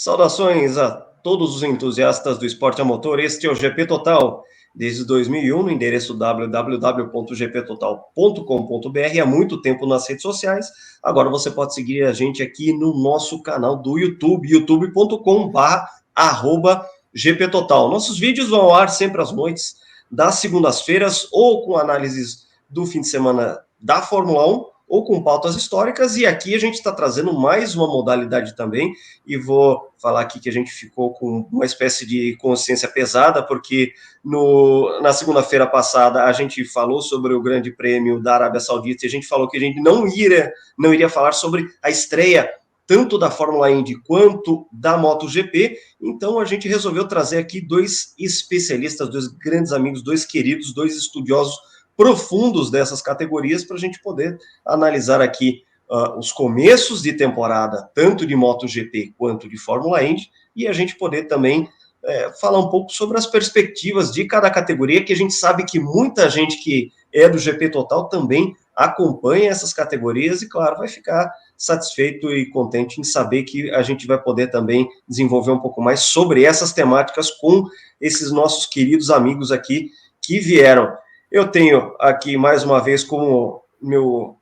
Saudações a todos os entusiastas do esporte a motor. Este é o GP Total, desde 2001, no endereço www.gptotal.com.br, há muito tempo nas redes sociais. Agora você pode seguir a gente aqui no nosso canal do YouTube, youtube.com/GPTotal. Nossos vídeos vão ao ar sempre às noites das segundas-feiras, ou com análises do fim de semana da Fórmula 1, ou com pautas históricas, e aqui a gente está trazendo mais uma modalidade também, e vou falar aqui que a gente ficou com uma espécie de consciência pesada, porque na segunda-feira passada a gente falou sobre o Grande Prêmio da Arábia Saudita, e a gente falou que a gente não iria falar sobre a estreia tanto da Fórmula Indy quanto da MotoGP, então a gente resolveu trazer aqui dois especialistas, dois grandes amigos, dois queridos, dois estudiosos profundos dessas categorias para a gente poder analisar aqui os começos de temporada, tanto de MotoGP quanto de Fórmula Indy, e a gente poder também falar um pouco sobre as perspectivas de cada categoria, que a gente sabe que muita gente que é do GP Total também acompanha essas categorias e, claro, vai ficar satisfeito e contente em saber que a gente vai poder também desenvolver um pouco mais sobre essas temáticas com esses nossos queridos amigos aqui que vieram. Eu tenho aqui, mais uma vez, como meu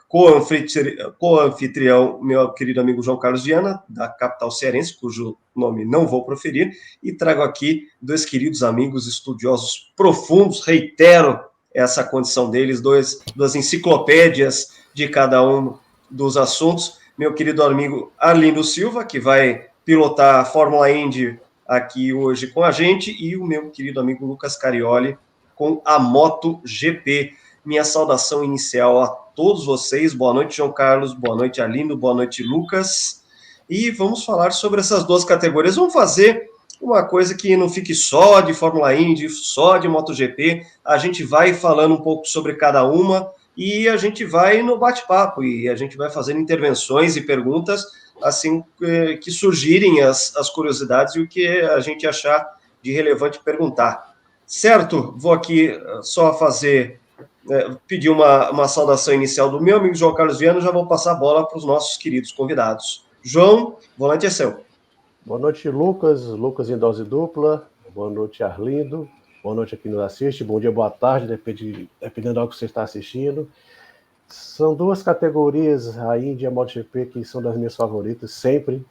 co-anfitrião, meu querido amigo João Carlos Viana, da capital cearense, cujo nome não vou proferir, e trago aqui dois queridos amigos estudiosos profundos, reitero essa condição deles, duas enciclopédias de cada um dos assuntos. Meu querido amigo Arlindo Silva, que vai pilotar a Fórmula Indy aqui hoje com a gente, e o meu querido amigo Lucas Carioli, com a MotoGP. Minha saudação inicial a todos vocês. Boa noite, João Carlos. Boa noite, Arlindo. Boa noite, Lucas. E vamos falar sobre essas duas categorias. Vamos fazer uma coisa que não fique só de Fórmula Indy, só de MotoGP. A gente vai falando um pouco sobre cada uma e a gente vai no bate-papo e a gente vai fazendo intervenções e perguntas assim que surgirem as curiosidades e o que a gente achar de relevante perguntar. Certo? Vou aqui só pedir uma saudação inicial do meu amigo João Carlos Viana, já vou passar a bola para os nossos queridos convidados. João, o volante é seu. Boa noite, Lucas em dose dupla. Boa noite, Arlindo. Boa noite a quem nos assiste. Bom dia, boa tarde, dependendo da hora que você está assistindo. São duas categorias, a Indy e a MotoGP, que são das minhas favoritas, sempre.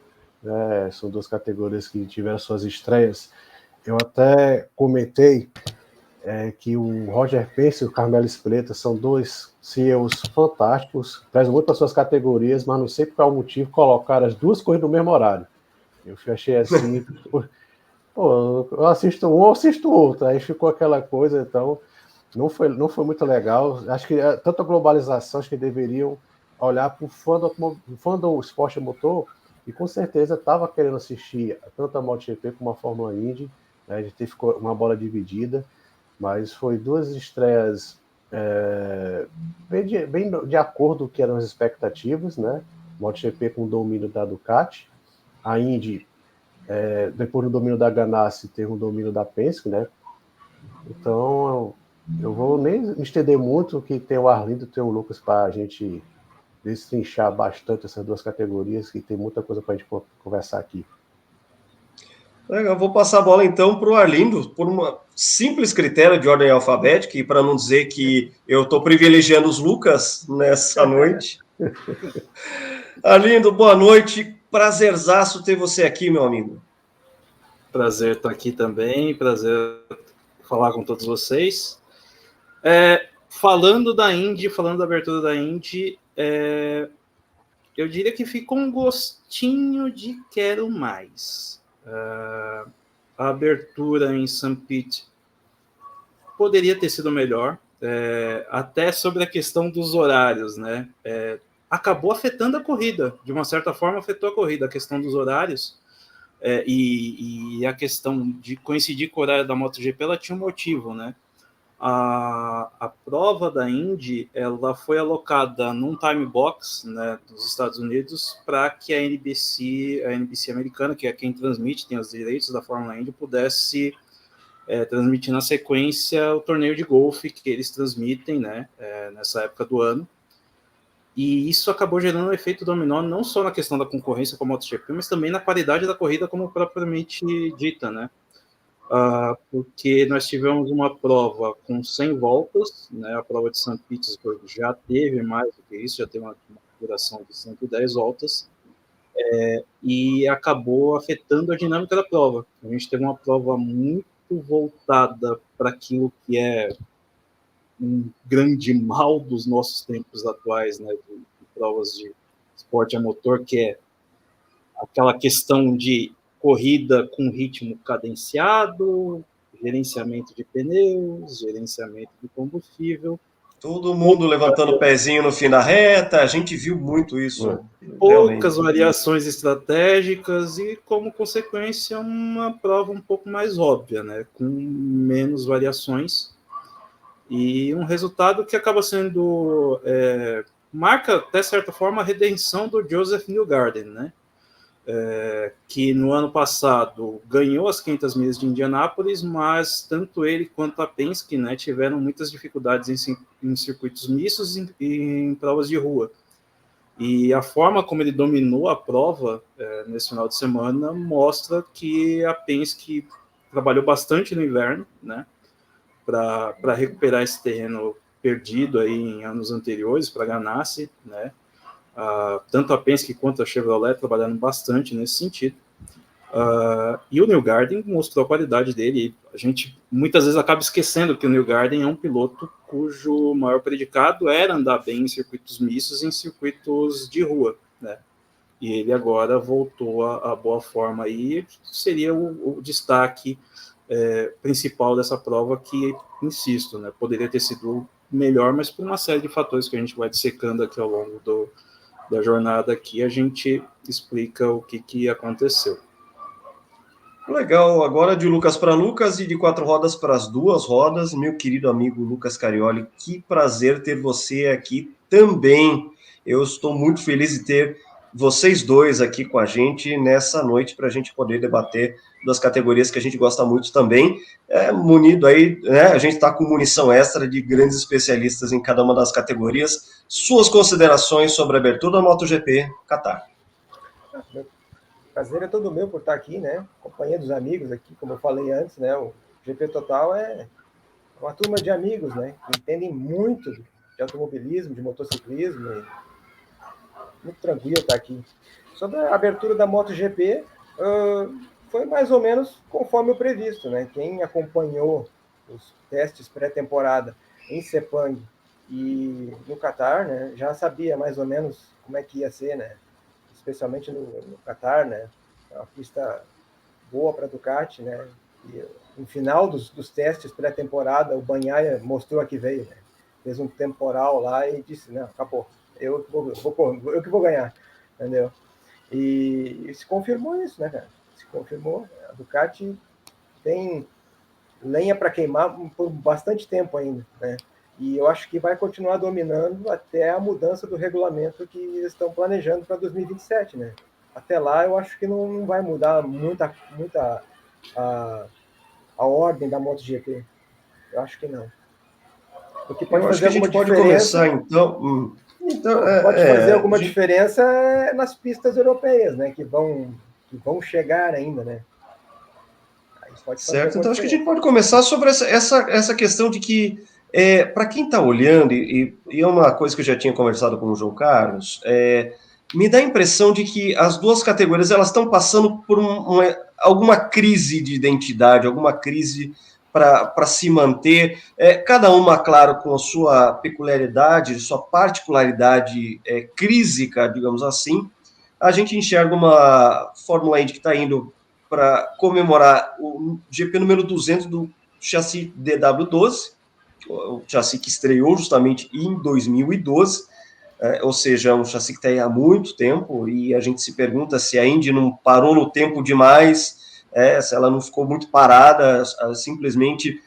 São duas categorias que tiveram suas estreias. Eu até comentei que o Roger Penske e o Carmelo Espleta são dois CEOs fantásticos, prezam muito para suas categorias, mas não sei por qual motivo colocaram as duas coisas no mesmo horário. Eu achei assim, pô, eu assisto um ou assisto outro, aí ficou aquela coisa, então não foi muito legal. Acho que tanta globalização, acho que deveriam olhar para o fã do esporte motor, e com certeza estava querendo assistir tanto a MotoGP como a Fórmula Indy, né? A gente ficou uma bola dividida, mas foi duas estreias bem de acordo com o que eram as expectativas, né? MotoGP com o domínio da Ducati, a Indy, depois do domínio da Ganassi, teve um domínio da Penske, né? Então, eu vou nem me estender muito, que tem o Arlindo e tem o Lucas para a gente destrinchar bastante essas duas categorias, que tem muita coisa para a gente conversar aqui. Eu vou passar a bola então para o Arlindo, por um simples critério de ordem alfabética, e para não dizer que eu estou privilegiando os Lucas nessa noite. Arlindo, boa noite. Prazerzaço ter você aqui, meu amigo. Prazer estar aqui também, prazer falar com todos vocês. Falando da Indy, falando da abertura da Indy, eu diria que ficou um gostinho de quero mais. A abertura em St. Pete poderia ter sido melhor, até sobre a questão dos horários, né? Acabou afetando a corrida, de uma certa forma afetou a corrida, a questão dos horários, e a questão de coincidir com o horário da MotoGP, ela tinha um motivo, né? A prova da Indy, ela foi alocada num time box, né, dos Estados Unidos, para que a NBC americana, que é quem transmite, tem os direitos da Fórmula Indy, pudesse transmitir na sequência o torneio de golfe que eles transmitem, né, nessa época do ano. E isso acabou gerando um efeito dominó, não só na questão da concorrência com a MotoGP, mas também na qualidade da corrida como propriamente dita, né? Porque nós tivemos uma prova com 100 voltas, né? A prova de St. Petersburg já teve mais do que isso, já teve uma duração de 110 voltas, e acabou afetando a dinâmica da prova. A gente teve uma prova muito voltada para aquilo que é um grande mal dos nossos tempos atuais, né, de provas de esporte a motor, que é aquela questão de corrida com ritmo cadenciado, gerenciamento de pneus, gerenciamento de combustível. Todo mundo levantando o pezinho no fim da reta, a gente viu muito isso. Poucas variações estratégicas e, como consequência, uma prova um pouco mais óbvia, né, com menos variações. E um resultado que acaba sendo... marca, até certa forma, a redenção do Joseph Newgarden, né? Que no ano passado ganhou as 500 milhas de Indianápolis, mas tanto ele quanto a Penske, né, tiveram muitas dificuldades em circuitos mistos e em provas de rua. E a forma como ele dominou a prova nesse final de semana mostra que a Penske trabalhou bastante no inverno, né, para recuperar esse terreno perdido aí em anos anteriores para a Ganassi, né? Tanto a Penske quanto a Chevrolet trabalharam bastante nesse sentido. E o Newgarden mostrou a qualidade dele. A gente muitas vezes acaba esquecendo que o Newgarden é um piloto cujo maior predicado era andar bem em circuitos mistos e em circuitos de rua, né? E ele agora voltou à boa forma aí, seria o destaque principal dessa prova, que, insisto, né, poderia ter sido melhor, mas por uma série de fatores que a gente vai dissecando aqui ao longo da jornada aqui, a gente explica o que aconteceu. Legal, agora de Lucas para Lucas e de 4 rodas para as 2 rodas, meu querido amigo Lucas Carioli, que prazer ter você aqui também. Eu estou muito feliz de ter vocês dois aqui com a gente nessa noite para a gente poder debater das categorias que a gente gosta muito também. Munido aí, né? A gente está com munição extra de grandes especialistas em cada uma das categorias. Suas considerações sobre a abertura da MotoGP Qatar. Prazer é todo meu por estar aqui, né? Companhia dos amigos aqui, como eu falei antes, né? O GP Total é uma turma de amigos, né? Que entendem muito de automobilismo, de motociclismo. Muito tranquilo estar aqui. Sobre a abertura da MotoGP, foi mais ou menos conforme o previsto, né? Quem acompanhou os testes pré-temporada em Sepang e no Qatar, né? Já sabia mais ou menos como é que ia ser, né? Especialmente no Qatar, né? É uma pista boa para Ducati, né? E no final dos testes pré-temporada, o Bagnaia mostrou a que veio, né? Fez um temporal lá e disse, não, acabou, eu que vou ganhar, entendeu? E se confirmou isso, né, cara? Se confirmou, a Ducati tem lenha para queimar por bastante tempo ainda, né? E eu acho que vai continuar dominando até a mudança do regulamento que eles estão planejando para 2027, né? Até lá, eu acho que não vai mudar muita a ordem da MotoGP. Eu acho que não. O que pode fazer alguma diferença... Pode começar, então... pode fazer alguma diferença nas pistas europeias, né? Que vão chegar ainda, né? Certo, então acho que a gente pode começar sobre essa questão de que, para quem está olhando, e é uma coisa que eu já tinha conversado com o João Carlos, me dá a impressão de que as duas categorias elas estão passando por alguma crise de identidade, alguma crise para se manter, cada uma, claro, com a sua peculiaridade, sua particularidade crísica, digamos assim. A gente enxerga uma Fórmula Indy que está indo para comemorar o GP número 200 do chassi DW12, o chassi que estreou justamente em 2012, ou seja, um chassi que está aí há muito tempo, e a gente se pergunta se a Indy não parou no tempo demais, se ela não ficou muito parada, simplesmente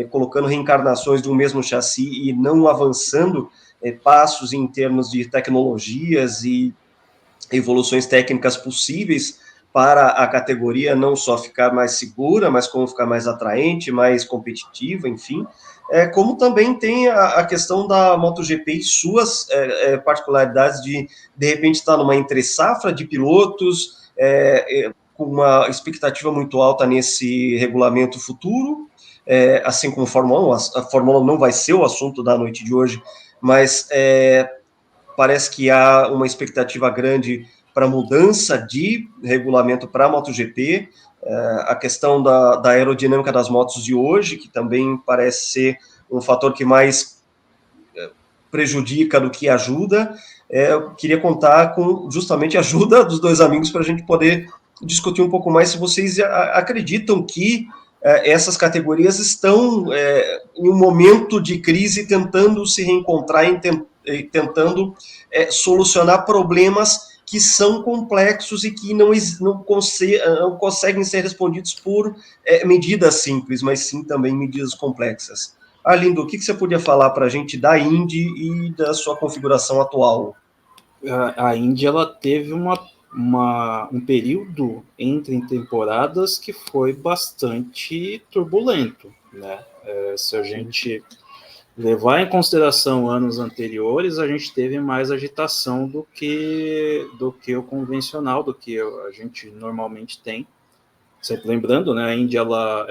colocando reencarnações do mesmo chassi e não avançando passos em termos de tecnologias e evoluções técnicas possíveis para a categoria não só ficar mais segura, mas como ficar mais atraente, mais competitiva, enfim. Como também tem a questão da MotoGP e suas particularidades de repente, estar numa entre-safra de pilotos, com uma expectativa muito alta nesse regulamento futuro, assim como a Fórmula 1. A Fórmula 1 não vai ser o assunto da noite de hoje, mas parece que há uma expectativa grande para mudança de regulamento para a MotoGP, a questão da aerodinâmica das motos de hoje, que também parece ser um fator que mais prejudica do que ajuda. Eu queria contar com justamente a ajuda dos dois amigos para a gente poder discutir um pouco mais se vocês acreditam que essas categorias estão em um momento de crise tentando se reencontrar e tentando solucionar problemas que são complexos e que não conseguem ser respondidos por medidas simples, mas sim também medidas complexas. Arlindo, o que você podia falar para a gente da Indy e da sua configuração atual? A Indy ela teve um período entre temporadas que foi bastante turbulento, né? Se a gente levar em consideração anos anteriores, a gente teve mais agitação do que o convencional, do que a gente normalmente tem. Sempre lembrando, né? A Indy ela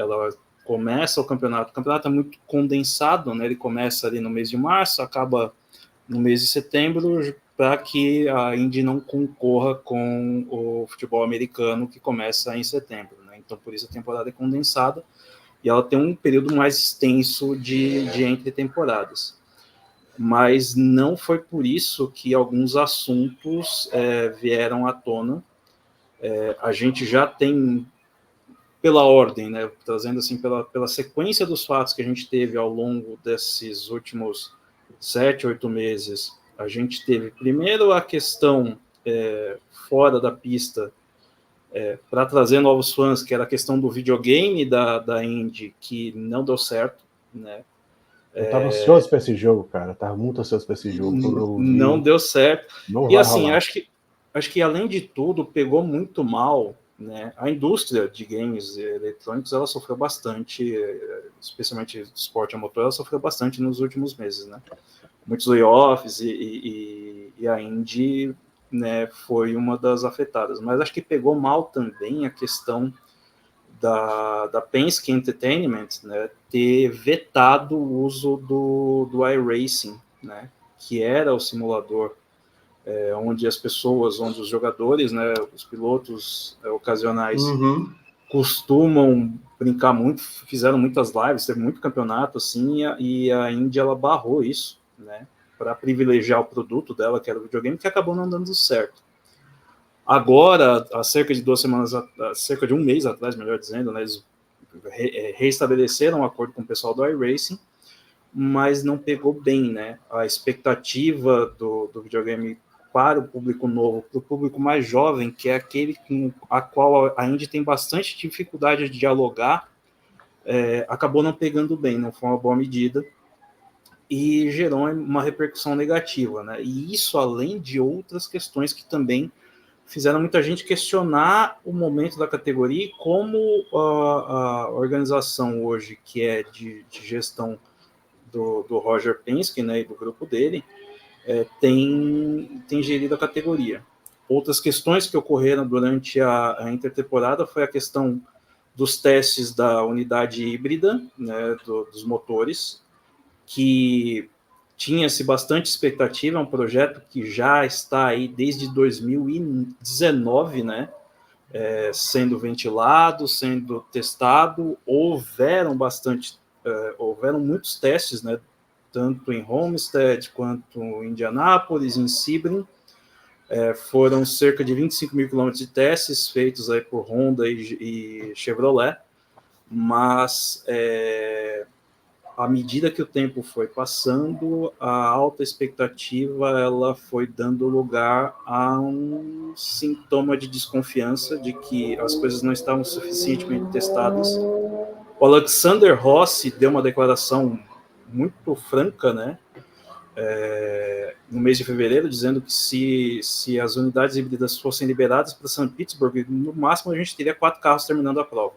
começa o campeonato é muito condensado, né? Ele começa ali no mês de março, acaba no mês de setembro, para que a Indy não concorra com o futebol americano, que começa em setembro, né? Então, por isso a temporada é condensada e ela tem um período mais extenso de entre temporadas. Mas não foi por isso que alguns assuntos vieram à tona. A gente já tem, pela ordem, né, trazendo assim pela sequência dos fatos que a gente teve ao longo desses últimos 7, 8 meses, a gente teve primeiro a questão fora da pista, para trazer novos fãs, que era a questão do videogame da Indy, que não deu certo, né? Eu tava ansioso para esse jogo, cara. Tava muito ansioso para esse jogo. Não deu certo. Não e vai assim, rolar. acho que além de tudo, pegou muito mal, né? A indústria de games eletrônicos, ela sofreu bastante, especialmente esporte a motor, ela sofreu bastante nos últimos meses, né? Muitos layoffs e a Indy, né, foi uma das afetadas. Mas acho que pegou mal também a questão da Penske Entertainment, né, ter vetado o uso do iRacing, né, que era o simulador onde as pessoas, onde os jogadores, né, os pilotos ocasionais costumam brincar muito, fizeram muitas lives, teve muito campeonato assim, e a Indy ela barrou isso, né, para privilegiar o produto dela, que era o videogame, que acabou não dando certo. Agora, há cerca de 2 semanas, cerca de um mês atrás, melhor dizendo, né, eles reestabeleceram um acordo com o pessoal do iRacing, mas não pegou bem, né? A expectativa do videogame para o público novo, para o público mais jovem, que é aquele com a qual a Indy tem bastante dificuldade de dialogar, acabou não pegando bem, não foi uma boa medida, e gerou uma repercussão negativa, né? E isso além de outras questões que também fizeram muita gente questionar o momento da categoria e como a organização hoje, que é de gestão do Roger Penske, né, e do grupo dele, tem gerido a categoria. Outras questões que ocorreram durante a intertemporada foi a questão dos testes da unidade híbrida, né, dos motores, que tinha-se bastante expectativa, é um projeto que já está aí desde 2019, né, sendo ventilado, sendo testado. Houveram muitos testes, né, tanto em Homestead quanto em Indianápolis, em Sebring. Foram cerca de 25 mil quilômetros de testes feitos aí por Honda e Chevrolet, mas à medida que o tempo foi passando, a alta expectativa ela foi dando lugar a um sintoma de desconfiança de que as coisas não estavam suficientemente testadas. O Alexander Rossi deu uma declaração muito franca, né, no mês de fevereiro, dizendo que se as unidades híbridas fossem liberadas para St. Petersburg, no máximo a gente teria 4 carros terminando a prova,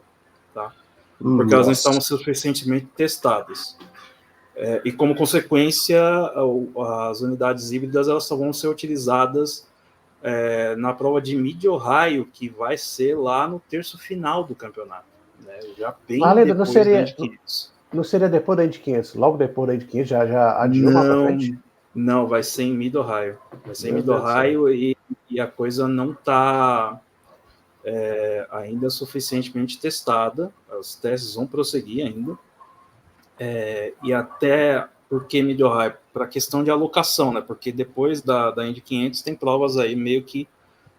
tá? Porque elas não estavam suficientemente testadas. E como consequência, as unidades híbridas elas só vão ser utilizadas na prova de Mid-Ohio, que vai ser lá no terço final do campeonato, né? Já bem depois da Indy 500. Não seria depois da Indy 500? Logo depois da Indy 500 já adiou lá para frente? Não, vai ser em Mid-Ohio. Vai ser em Mid-Ohio e a coisa não está ainda suficientemente testada. Os testes vão prosseguir ainda. E até porque Mid-Ohio, para questão de alocação, né? Porque depois da Indy 500 tem provas aí meio que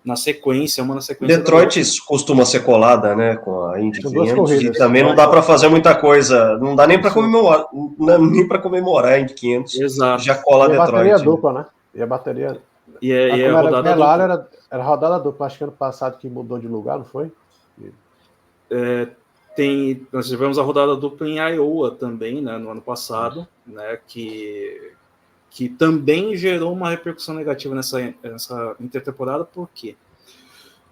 na sequência, uma na sequência. Detroit costuma ser colada, né, com a Indy 500, e também não dá para fazer muita coisa, não dá nem para comemorar, nem para comemorar a Indy 500. Exato. Já cola e Detroit. A bateria dupla, né? E a bateria. E a rodada dupla. Era rodada dupla. Acho que ano passado que mudou de lugar, não foi? Nós tivemos a rodada dupla em Iowa também, né, no ano passado, né, que também gerou uma repercussão negativa nessa intertemporada, porque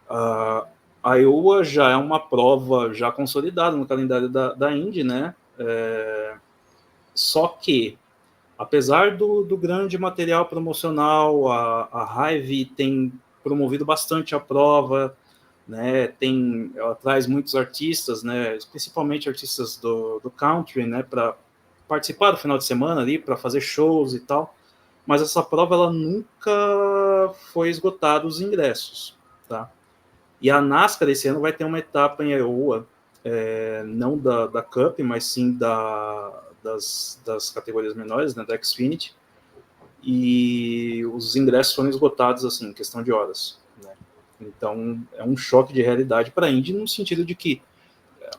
a Iowa já é uma prova já consolidada no calendário da Indy, né? Só que, apesar do grande material promocional, a Hy-Vee tem promovido bastante a prova, né? Ela traz muitos artistas, né? Principalmente artistas do country, né? Para participar do final de semana ali, para fazer shows e tal. Mas essa prova ela nunca foi esgotada os ingressos, tá? E a NASCAR esse ano vai ter uma etapa em Iowa, não da Cup, mas sim das categorias menores, né, da Xfinity, e os ingressos foram esgotados assim, em questão de horas, né? Então é um choque de realidade para a Indy, no sentido de que,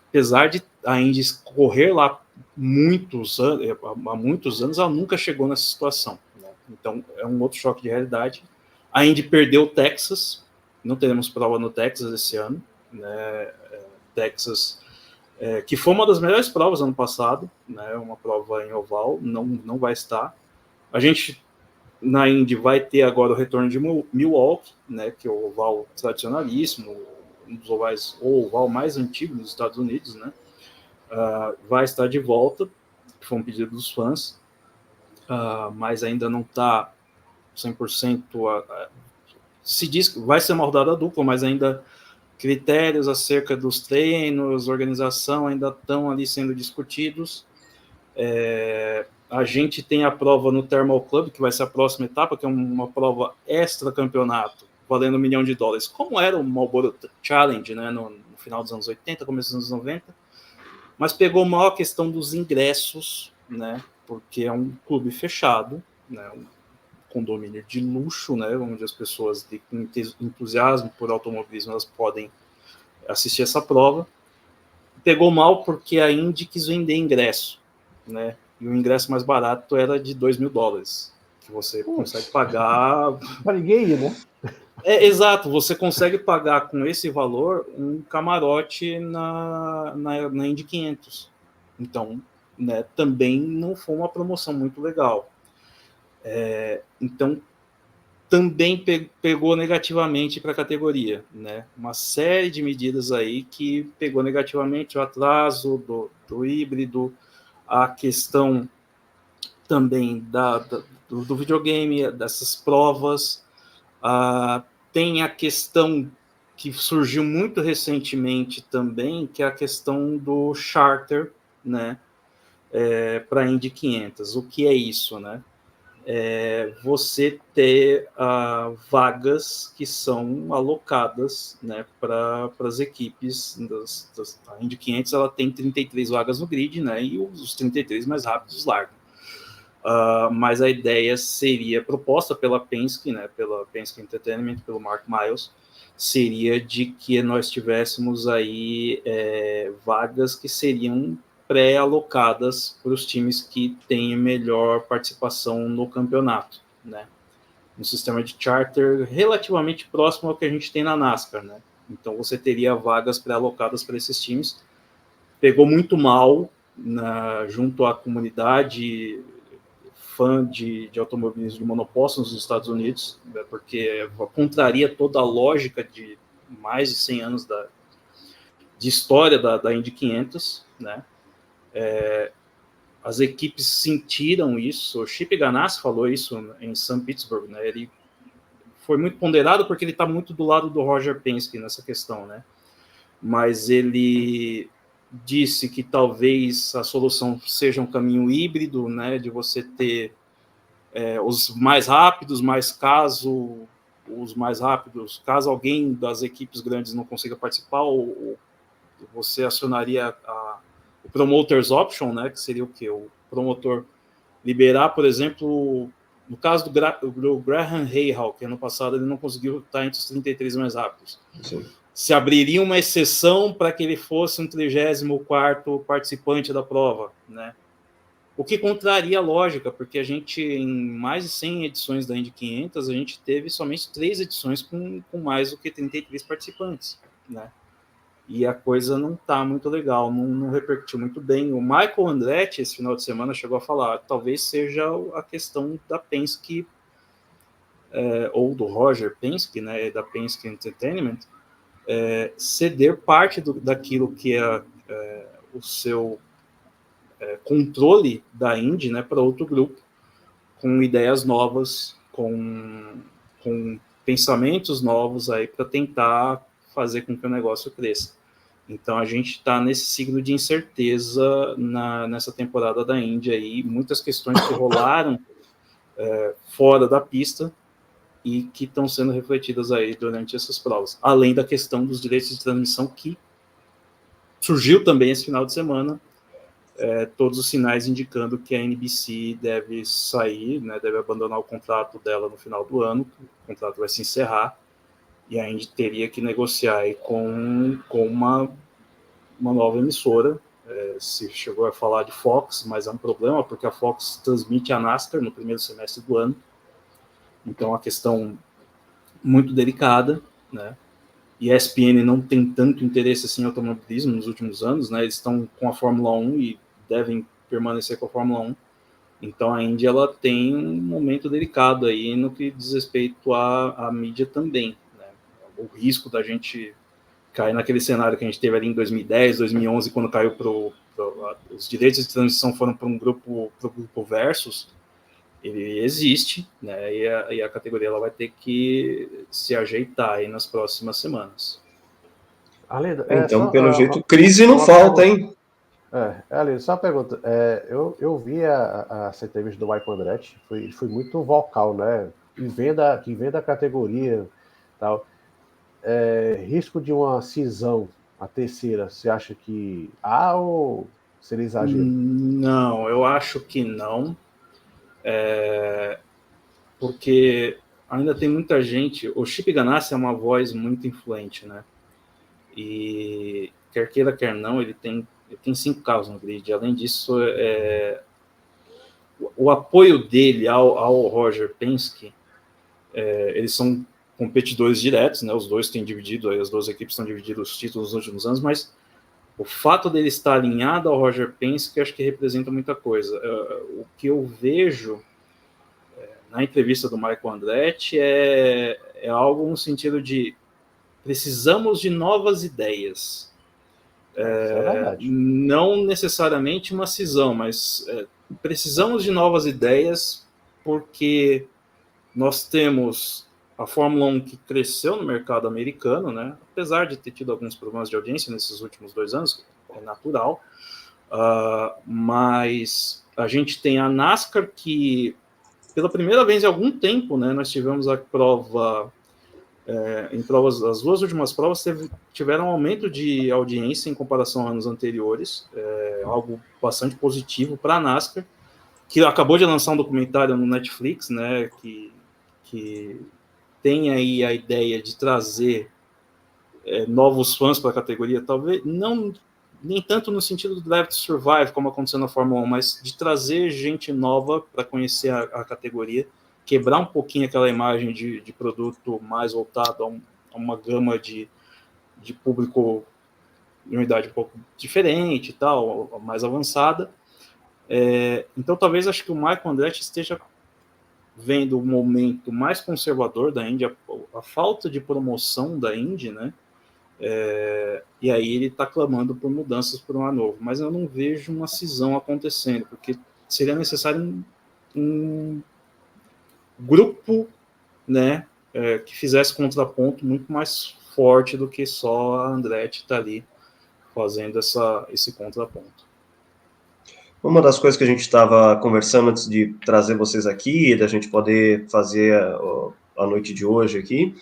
apesar de a Indy correr lá há muitos anos, ela nunca chegou nessa situação, né? Então é um outro choque de realidade. A Indy perdeu o Texas, não teremos prova no Texas esse ano, né? Texas, que foi uma das melhores provas ano passado, né? Uma prova em oval, não vai estar. A gente na Indy vai ter agora o retorno de Milwaukee, né? Que é o oval tradicionalíssimo, um dos ovais, o oval mais antigo dos Estados Unidos, né? Vai estar de volta, que foi um pedido dos fãs, mas ainda não está 100%. Se diz que vai ser uma rodada dupla, mas ainda critérios acerca dos treinos, organização, ainda estão ali sendo discutidos. A gente tem a prova no Thermal Club, que vai ser a próxima etapa, que é uma prova extra-campeonato, valendo $1 milhão, como era o Marlboro Challenge, né, no final dos anos 80, começo dos anos 90, mas pegou mal a questão dos ingressos, né, porque é um clube fechado, né, um condomínio de luxo, né, onde as pessoas de entusiasmo por automobilismo elas podem assistir essa prova. Pegou mal porque a Indy quis vender ingresso, né, e o ingresso mais barato era de $2 mil, que você consegue pagar... Para ninguém ir, né? Exato, você consegue pagar com esse valor um camarote na Indy 500. Então, né, também não foi uma promoção muito legal. Então, também pegou negativamente para a categoria, né? Uma série de medidas aí que pegou negativamente: o atraso do híbrido, a questão também do videogame, dessas provas, tem a questão que surgiu muito recentemente também, que é a questão do charter, né? Para a Indy 500. O que é isso, né? Você ter vagas que são alocadas, né, para as equipes a Indy 500. Ela tem 33 vagas no grid, né, e os 33 mais rápidos largam. Mas a ideia seria, proposta pela Penske, né, pela Penske Entertainment, pelo Mark Miles, seria de que nós tivéssemos aí vagas que seriam pré-alocadas para os times que têm melhor participação no campeonato, né? Um sistema de charter relativamente próximo ao que a gente tem na NASCAR, né? Então você teria vagas pré-alocadas para esses times. Pegou muito mal junto à comunidade, fã de automobilismo de monopósto nos Estados Unidos, né, porque contraria toda a lógica de mais de 100 anos de história da Indy 500, né? As equipes sentiram isso. O Chip Ganassi falou isso em St. Petersburg, né? Ele foi muito ponderado porque ele está muito do lado do Roger Penske nessa questão, né? Mas ele disse que talvez a solução seja um caminho híbrido, né? De você ter os mais rápidos, mas caso alguém das equipes grandes não consiga participar, ou você acionaria o Promoter's Option, né, que seria o quê? O promotor liberar, por exemplo, no caso do Graham Rahal, que ano passado ele não conseguiu estar entre os 33 mais rápidos. Sim. Se abriria uma exceção para que ele fosse um 34º participante da prova, né? O que contraria a lógica, porque a gente, em mais de 100 edições da Indy 500, a gente teve somente 3 edições com mais do que 33 participantes, né? E a coisa não está muito legal, não repercutiu muito bem. O Michael Andretti, esse final de semana, chegou a falar, talvez seja a questão da Penske, ou do Roger Penske, né, da Penske Entertainment, ceder parte daquilo que é o seu controle da Indy, né, para outro grupo, com ideias novas, com pensamentos novos aí para tentar fazer com que o negócio cresça. Então a gente está nesse signo de incerteza nessa temporada da Indy aí, muitas questões que rolaram fora da pista e que estão sendo refletidas aí durante essas provas, além da questão dos direitos de transmissão que surgiu também esse final de semana, todos os sinais indicando que a NBC deve sair, né, deve abandonar o contrato dela no final do ano, o contrato vai se encerrar, e a Indy teria que negociar aí com uma nova emissora. Se chegou a falar de Fox, mas é um problema, porque a Fox transmite a NASCAR no primeiro semestre do ano, então é uma questão muito delicada, né? E a ESPN não tem tanto interesse assim, em automobilismo nos últimos anos, né? Eles estão com a Fórmula 1 e devem permanecer com a Fórmula 1. Então a Indy ela tem um momento delicado aí no que diz respeito à mídia também, né? O risco da gente cair naquele cenário que a gente teve ali em 2010, 2011, quando caiu os direitos de transmissão foram para um grupo Versus, ele existe, né? E a categoria ela vai ter que se ajeitar aí nas próximas semanas. Arlindo, então, pelo jeito, crise não falta, pergunta. hein? Arlindo, só uma pergunta. Eu vi essa entrevista do Michael Andretti, foi muito vocal, né? Que vem da categoria tal. Risco de uma cisão, a terceira, você acha que há ou seria exagero? Não, eu acho que não. Porque ainda tem muita gente. O Chip Ganassi é uma voz muito influente, né? E quer queira, quer não, ele tem 5 carros no grid. Além disso, o apoio dele ao Roger Penske, eles são competidores diretos, né? Os dois têm dividido, as duas equipes estão dividindo os títulos nos últimos anos, mas o fato dele estar alinhado ao Roger Penske, acho que representa muita coisa. O que eu vejo na entrevista do Michael Andretti é algo no sentido de precisamos de novas ideias. Não necessariamente uma cisão, mas precisamos de novas ideias porque nós temos a Fórmula 1 que cresceu no mercado americano, né? Apesar de ter tido alguns problemas de audiência nesses últimos 2 anos, é natural, mas a gente tem a NASCAR que, pela primeira vez em algum tempo, né, nós tivemos a prova, as 2 últimas provas tiveram um aumento de audiência em comparação a anos anteriores, algo bastante positivo para a NASCAR, que acabou de lançar um documentário no Netflix, né, que tem aí a ideia de trazer novos fãs para a categoria, talvez não nem tanto no sentido do Drive to Survive, como aconteceu na Fórmula 1, mas de trazer gente nova para conhecer a categoria, quebrar um pouquinho aquela imagem de produto mais voltado a uma gama de público de uma idade um pouco diferente e tal, mais avançada, Então, talvez acho que o Michael Andretti esteja vendo o momento mais conservador da Indy, a falta de promoção da Indy, né? E aí ele está clamando por mudanças para um ano novo. Mas eu não vejo uma cisão acontecendo, porque seria necessário um grupo, né, que fizesse contraponto muito mais forte do que só a Andretti estar ali fazendo esse contraponto. Uma das coisas que a gente estava conversando antes de trazer vocês aqui, da gente poder fazer a noite de hoje aqui,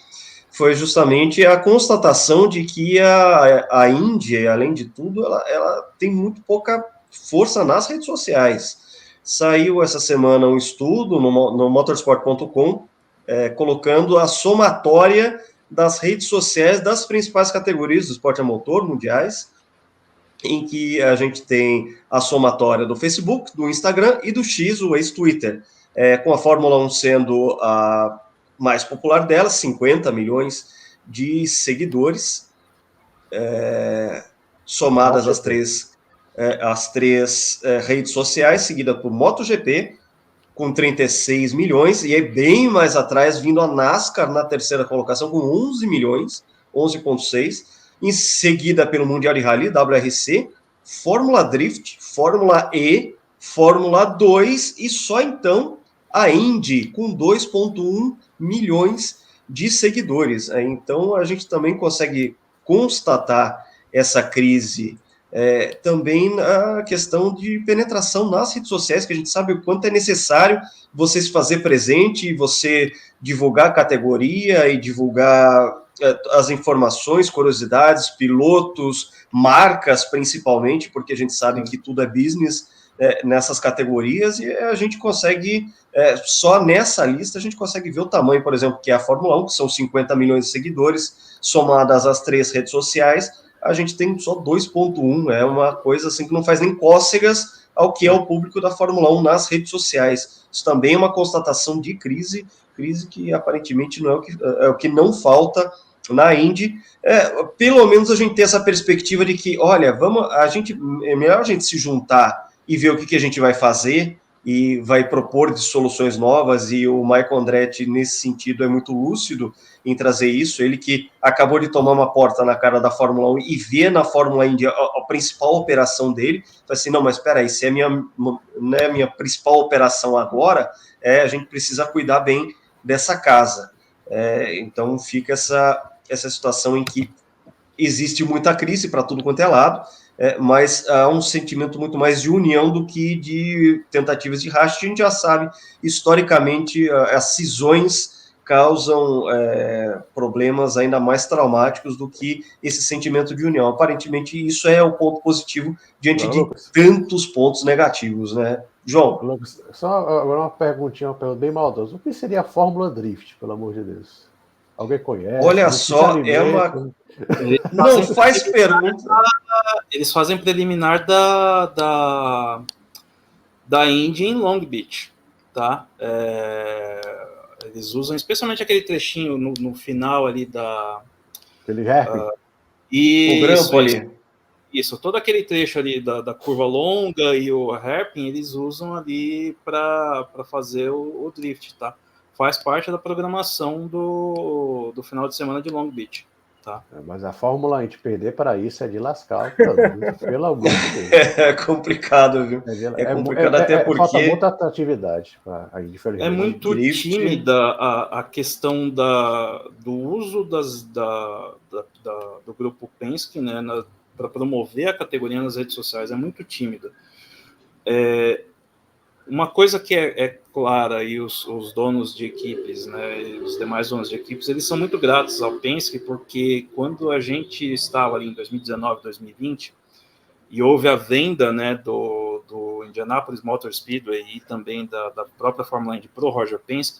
foi justamente a constatação de que a Indy, além de tudo, ela tem muito pouca força nas redes sociais. Saiu essa semana um estudo no motorsport.com, colocando a somatória das redes sociais das principais categorias do esporte a motor mundiais, em que a gente tem a somatória do Facebook, do Instagram e do X, o ex-Twitter, com a Fórmula 1 sendo a mais popular delas, 50 milhões de seguidores, somadas as três redes sociais, seguida por MotoGP, com 36 milhões, e aí bem mais atrás, vindo a NASCAR na terceira colocação, com 11 milhões, 11,6, em seguida pelo Mundial de Rally, WRC, Fórmula Drift, Fórmula E, Fórmula 2 e só então a Indy, com 2,1 milhões de seguidores. Então a gente também consegue constatar essa crise também a questão de penetração nas redes sociais, que a gente sabe o quanto é necessário você se fazer presente e você divulgar a categoria e divulgar as informações, curiosidades, pilotos, marcas principalmente, porque a gente sabe que tudo é business nessas categorias, e a gente consegue, só nessa lista, a gente consegue ver o tamanho, por exemplo, que é a Fórmula 1, que são 50 milhões de seguidores, somadas às 3 redes sociais, a gente tem só 2,1, é uma coisa assim que não faz nem cócegas ao que é o público da Fórmula 1 nas redes sociais. Isso também é uma constatação de crise que aparentemente não é o que não falta na Indy. Pelo menos a gente tem essa perspectiva de que, olha, é melhor a gente se juntar e ver o que a gente vai fazer e vai propor de soluções novas, e o Michael Andretti, nesse sentido, é muito lúcido em trazer isso. Ele que acabou de tomar uma porta na cara da Fórmula 1 e vê na Fórmula Indy a principal operação dele, fala assim, não, mas espera aí, se é minha principal operação agora, a gente precisa cuidar bem dessa casa. Então fica essa situação em que existe muita crise para tudo quanto é lado, mas há um sentimento muito mais de união do que de tentativas de racha. A gente já sabe, historicamente, as cisões causam problemas ainda mais traumáticos do que esse sentimento de união. Aparentemente, isso é o ponto positivo diante de tantos pontos negativos, né? João? Lucas, só agora uma pergunta bem maldosa. O que seria a Fórmula Drift, pelo amor de Deus? Alguém conhece? Olha só, Não faz pergunta. Eles fazem preliminar da Indy em Long Beach, tá? Eles usam especialmente aquele trechinho no final ali aquele hairpin. O grampo ali. Isso, todo aquele trecho ali da curva longa e o hairpin, eles usam ali para fazer o drift, tá? Faz parte da programação do final de semana de Long Beach. Tá. Mas a Fórmula Indy perder para isso é de lascar, pelo amor de Deus. É complicado, viu? É complicado até porque... Falta muita atratividade. É muito tímida a questão do uso do grupo Penske, né, para promover a categoria nas redes sociais. É muito tímida. Uma coisa que é clara, e os donos de equipes, né, os demais donos de equipes, eles são muito gratos ao Penske, porque quando a gente estava ali em 2019, 2020, e houve a venda, né, do Indianapolis Motor Speedway e também da própria Fórmula Indy para o Roger Penske,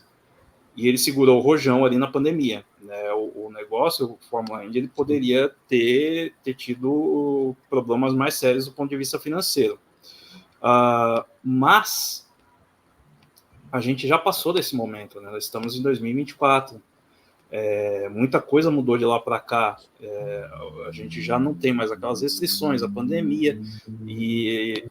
e ele segurou o rojão ali na pandemia. Né, o negócio, o Fórmula Indy, ele poderia ter tido problemas mais sérios do ponto de vista financeiro. Mas a gente já passou desse momento, né? Nós estamos em 2024, muita coisa mudou de lá para cá, a gente já não tem mais aquelas restrições, a pandemia, e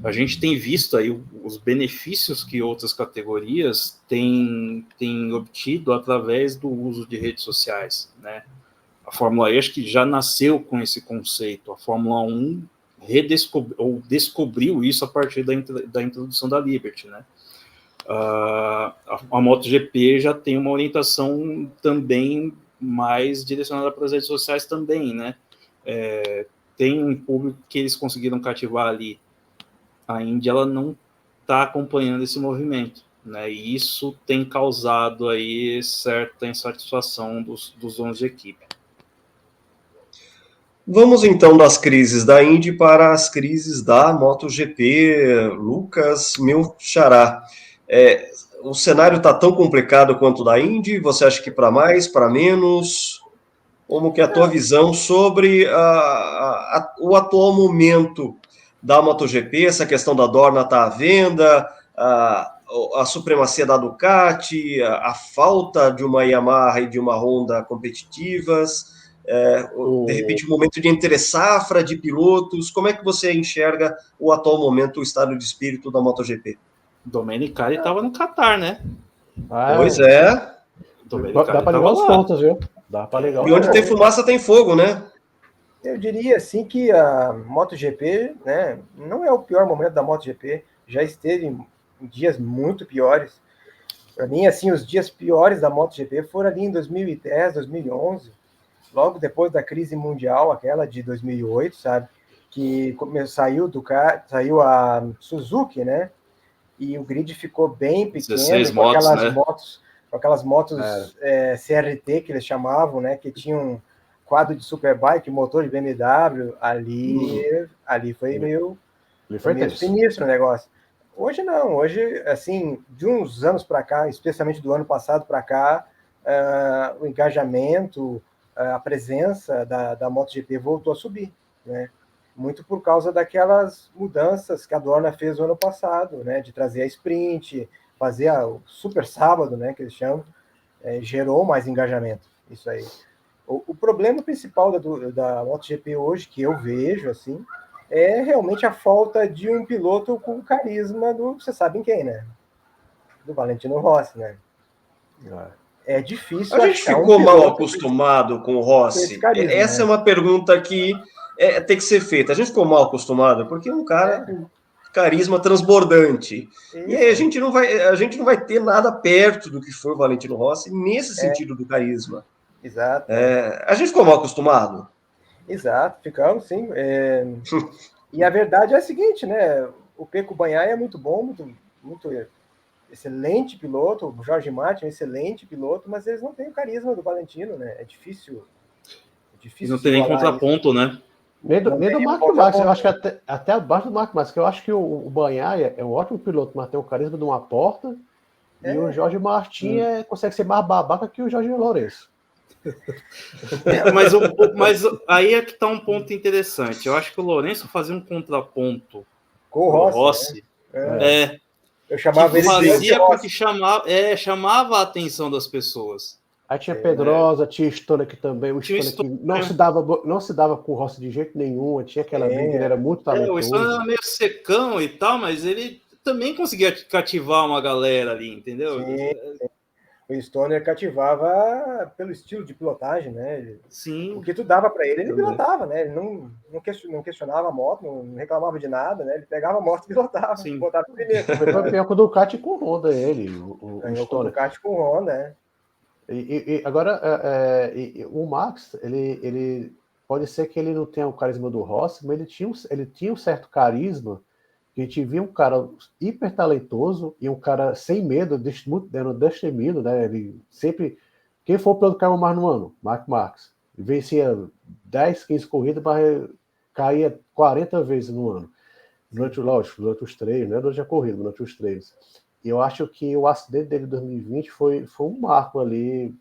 A gente tem visto aí os benefícios que outras categorias têm obtido através do uso de redes sociais, né? A Fórmula E acho que já nasceu com esse conceito. A Fórmula 1 descobriu isso a partir da introdução da Liberty, né? A MotoGP já tem uma orientação também mais direcionada para as redes sociais também, né? Tem um público que eles conseguiram cativar ali. A Indy, ela não está acompanhando esse movimento, né? E isso tem causado aí certa insatisfação dos donos de equipe. Vamos então das crises da Indy para as crises da MotoGP. Lucas, meu xará. O cenário está tão complicado quanto o da Indy? Você acha que para mais, para menos? Como que é a tua visão sobre o atual momento da MotoGP? Essa questão da Dorna está à venda, a supremacia da Ducati, a falta de uma Yamaha e de uma Honda competitivas, de repente um momento de entre-safra de pilotos. Como é que você enxerga o atual momento, o estado de espírito da MotoGP? Domenicali estava no Qatar, né? Pois é. Dá para ligar os pontos, viu? Dá para ligar. E onde tem fumaça tem fogo, né? Eu diria assim que a MotoGP, né, não é o pior momento da MotoGP, já esteve em dias muito piores. Para mim, assim, os dias piores da MotoGP foram ali em 2010, 2011, logo depois da crise mundial, aquela de 2008, sabe? Que saiu a Suzuki, né? E o grid ficou bem pequeno, com aquelas motos CRT que eles chamavam, né? Que tinham quadro de Superbike, motor de BMW, ali foi meio sinistro o negócio. Hoje não, hoje, assim, de uns anos para cá, especialmente do ano passado para cá, o engajamento, a presença da MotoGP voltou a subir, né? Muito por causa daquelas mudanças que a Dorna fez no ano passado, né? De trazer a sprint, fazer o super sábado, né? Que eles chamam, gerou mais engajamento, isso aí. O problema principal da MotoGP hoje, que eu vejo, assim, é realmente a falta de um piloto com o carisma você sabe quem, né? Do Valentino Rossi, né? É difícil. A gente ficou mal acostumado com o Rossi. Carisma, essa né? é uma pergunta que tem que ser feita. A gente ficou mal acostumado porque é um cara com carisma transbordante. E aí a gente não vai ter nada perto do que foi o Valentino Rossi nesse sentido do carisma. Exato. A gente ficou mal acostumado. Exato, ficamos, sim. E a verdade é a seguinte, né? O Pecco Bagnaia é muito bom, muito excelente piloto. O Jorge Martin é um excelente piloto, mas eles não têm o carisma do Valentino, né? É difícil. E não tem nem contraponto, né? Nem do Mark Marques, eu acho que até abaixo do Mark Marques, que eu acho que o Bagnaia é um ótimo piloto, mas tem o carisma de uma porta, e o Jorge Martin consegue ser mais babaca que o Jorge Lourenço. Mas aí é que está um ponto interessante. Eu acho que o Lourenço fazia um contraponto com o Rossi. Eu chamava ele fazia com que chamava a atenção das pessoas. Aí tinha Pedrosa, tinha Stoner aqui também. O Stoner que não se dava com o Rossi de jeito nenhum. Tinha aquela briga, ele era muito talentoso. O Stoner era meio secão e tal, mas ele também conseguia cativar uma galera ali, entendeu? Sim. O Stoner cativava pelo estilo de pilotagem, né? Sim. O que tu dava para ele pilotava, né? Ele não questionava a moto, não reclamava de nada, né? Ele pegava a moto e pilotava. Sim. Botava primeiro. Foi campeão com o Ducati com Honda, ele. O Stoner. Com o Ducati com Honda, né? E agora, o Max, ele pode ser que ele não tenha o carisma do Rossi, mas ele tinha um certo carisma, que a gente via um cara hiper talentoso e um cara sem medo, destemido, né? Ele sempre. Quem for o piloto que caiu mais no ano? Mark Marques. Ele vencia 10, 15 corridas, mas caía 40 vezes no ano. Durante os treinos, não é durante a corrida, durante os treinos. E eu acho que o acidente dele em 2020 foi um marco ali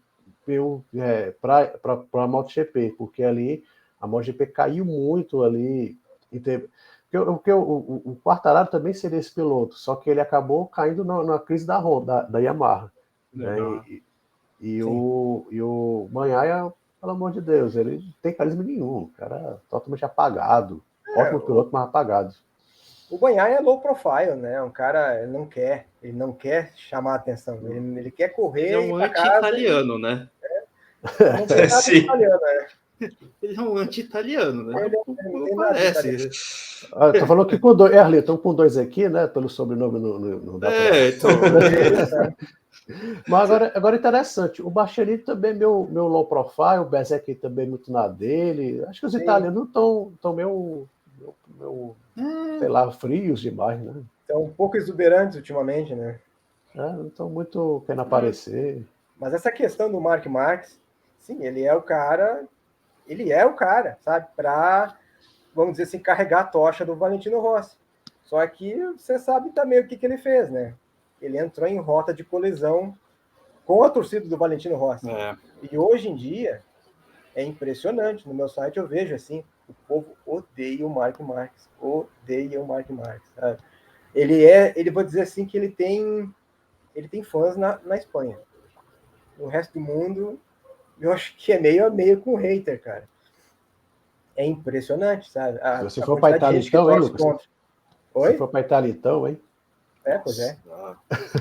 para a MotoGP, porque ali a MotoGP caiu muito ali. Porque o Quartararo também seria esse piloto, só que ele acabou caindo na crise da Honda, da Yamaha. Né? E o Bagnaia, pelo amor de Deus, ele não tem carisma nenhum, o cara totalmente apagado. Ótimo piloto, mas apagado. O Banhaia é low profile, né? Um cara ele não quer chamar a atenção, ele quer correr Ele é e ir um para casa. anti-italiano, né? Não tem nada de italiano, né? Ele é um anti-italiano, né? Ele Não, não tem nada de italiano. Eu tô falando que com dois. Arli, estão com dois aqui, né? Pelo sobrenome não dá pra. Então. Mas agora interessante. O Bastianini também é meu low profile, o Bezek também é muito na dele. Acho que os italianos estão meio, sei lá, frios demais, né? Estão um pouco exuberantes ultimamente, né? Não estão muito querendo aparecer. Mas essa questão do Mark Marques, sim, ele é o cara, sabe? Para, vamos dizer assim, carregar a tocha do Valentino Rossi. Só que você sabe também o que ele fez, né? Ele entrou em rota de colisão com a torcida do Valentino Rossi. E hoje em dia é impressionante. No meu site eu vejo assim, o povo odeia o Mark Marques, sabe? Ele vou dizer assim que ele tem fãs na Espanha. No resto do mundo, eu acho que é meio a meio com hater, cara. É impressionante, sabe? Se você for para Itália, então, hein, Lucas? Oi? Se for para Itália, então, hein? Pois é.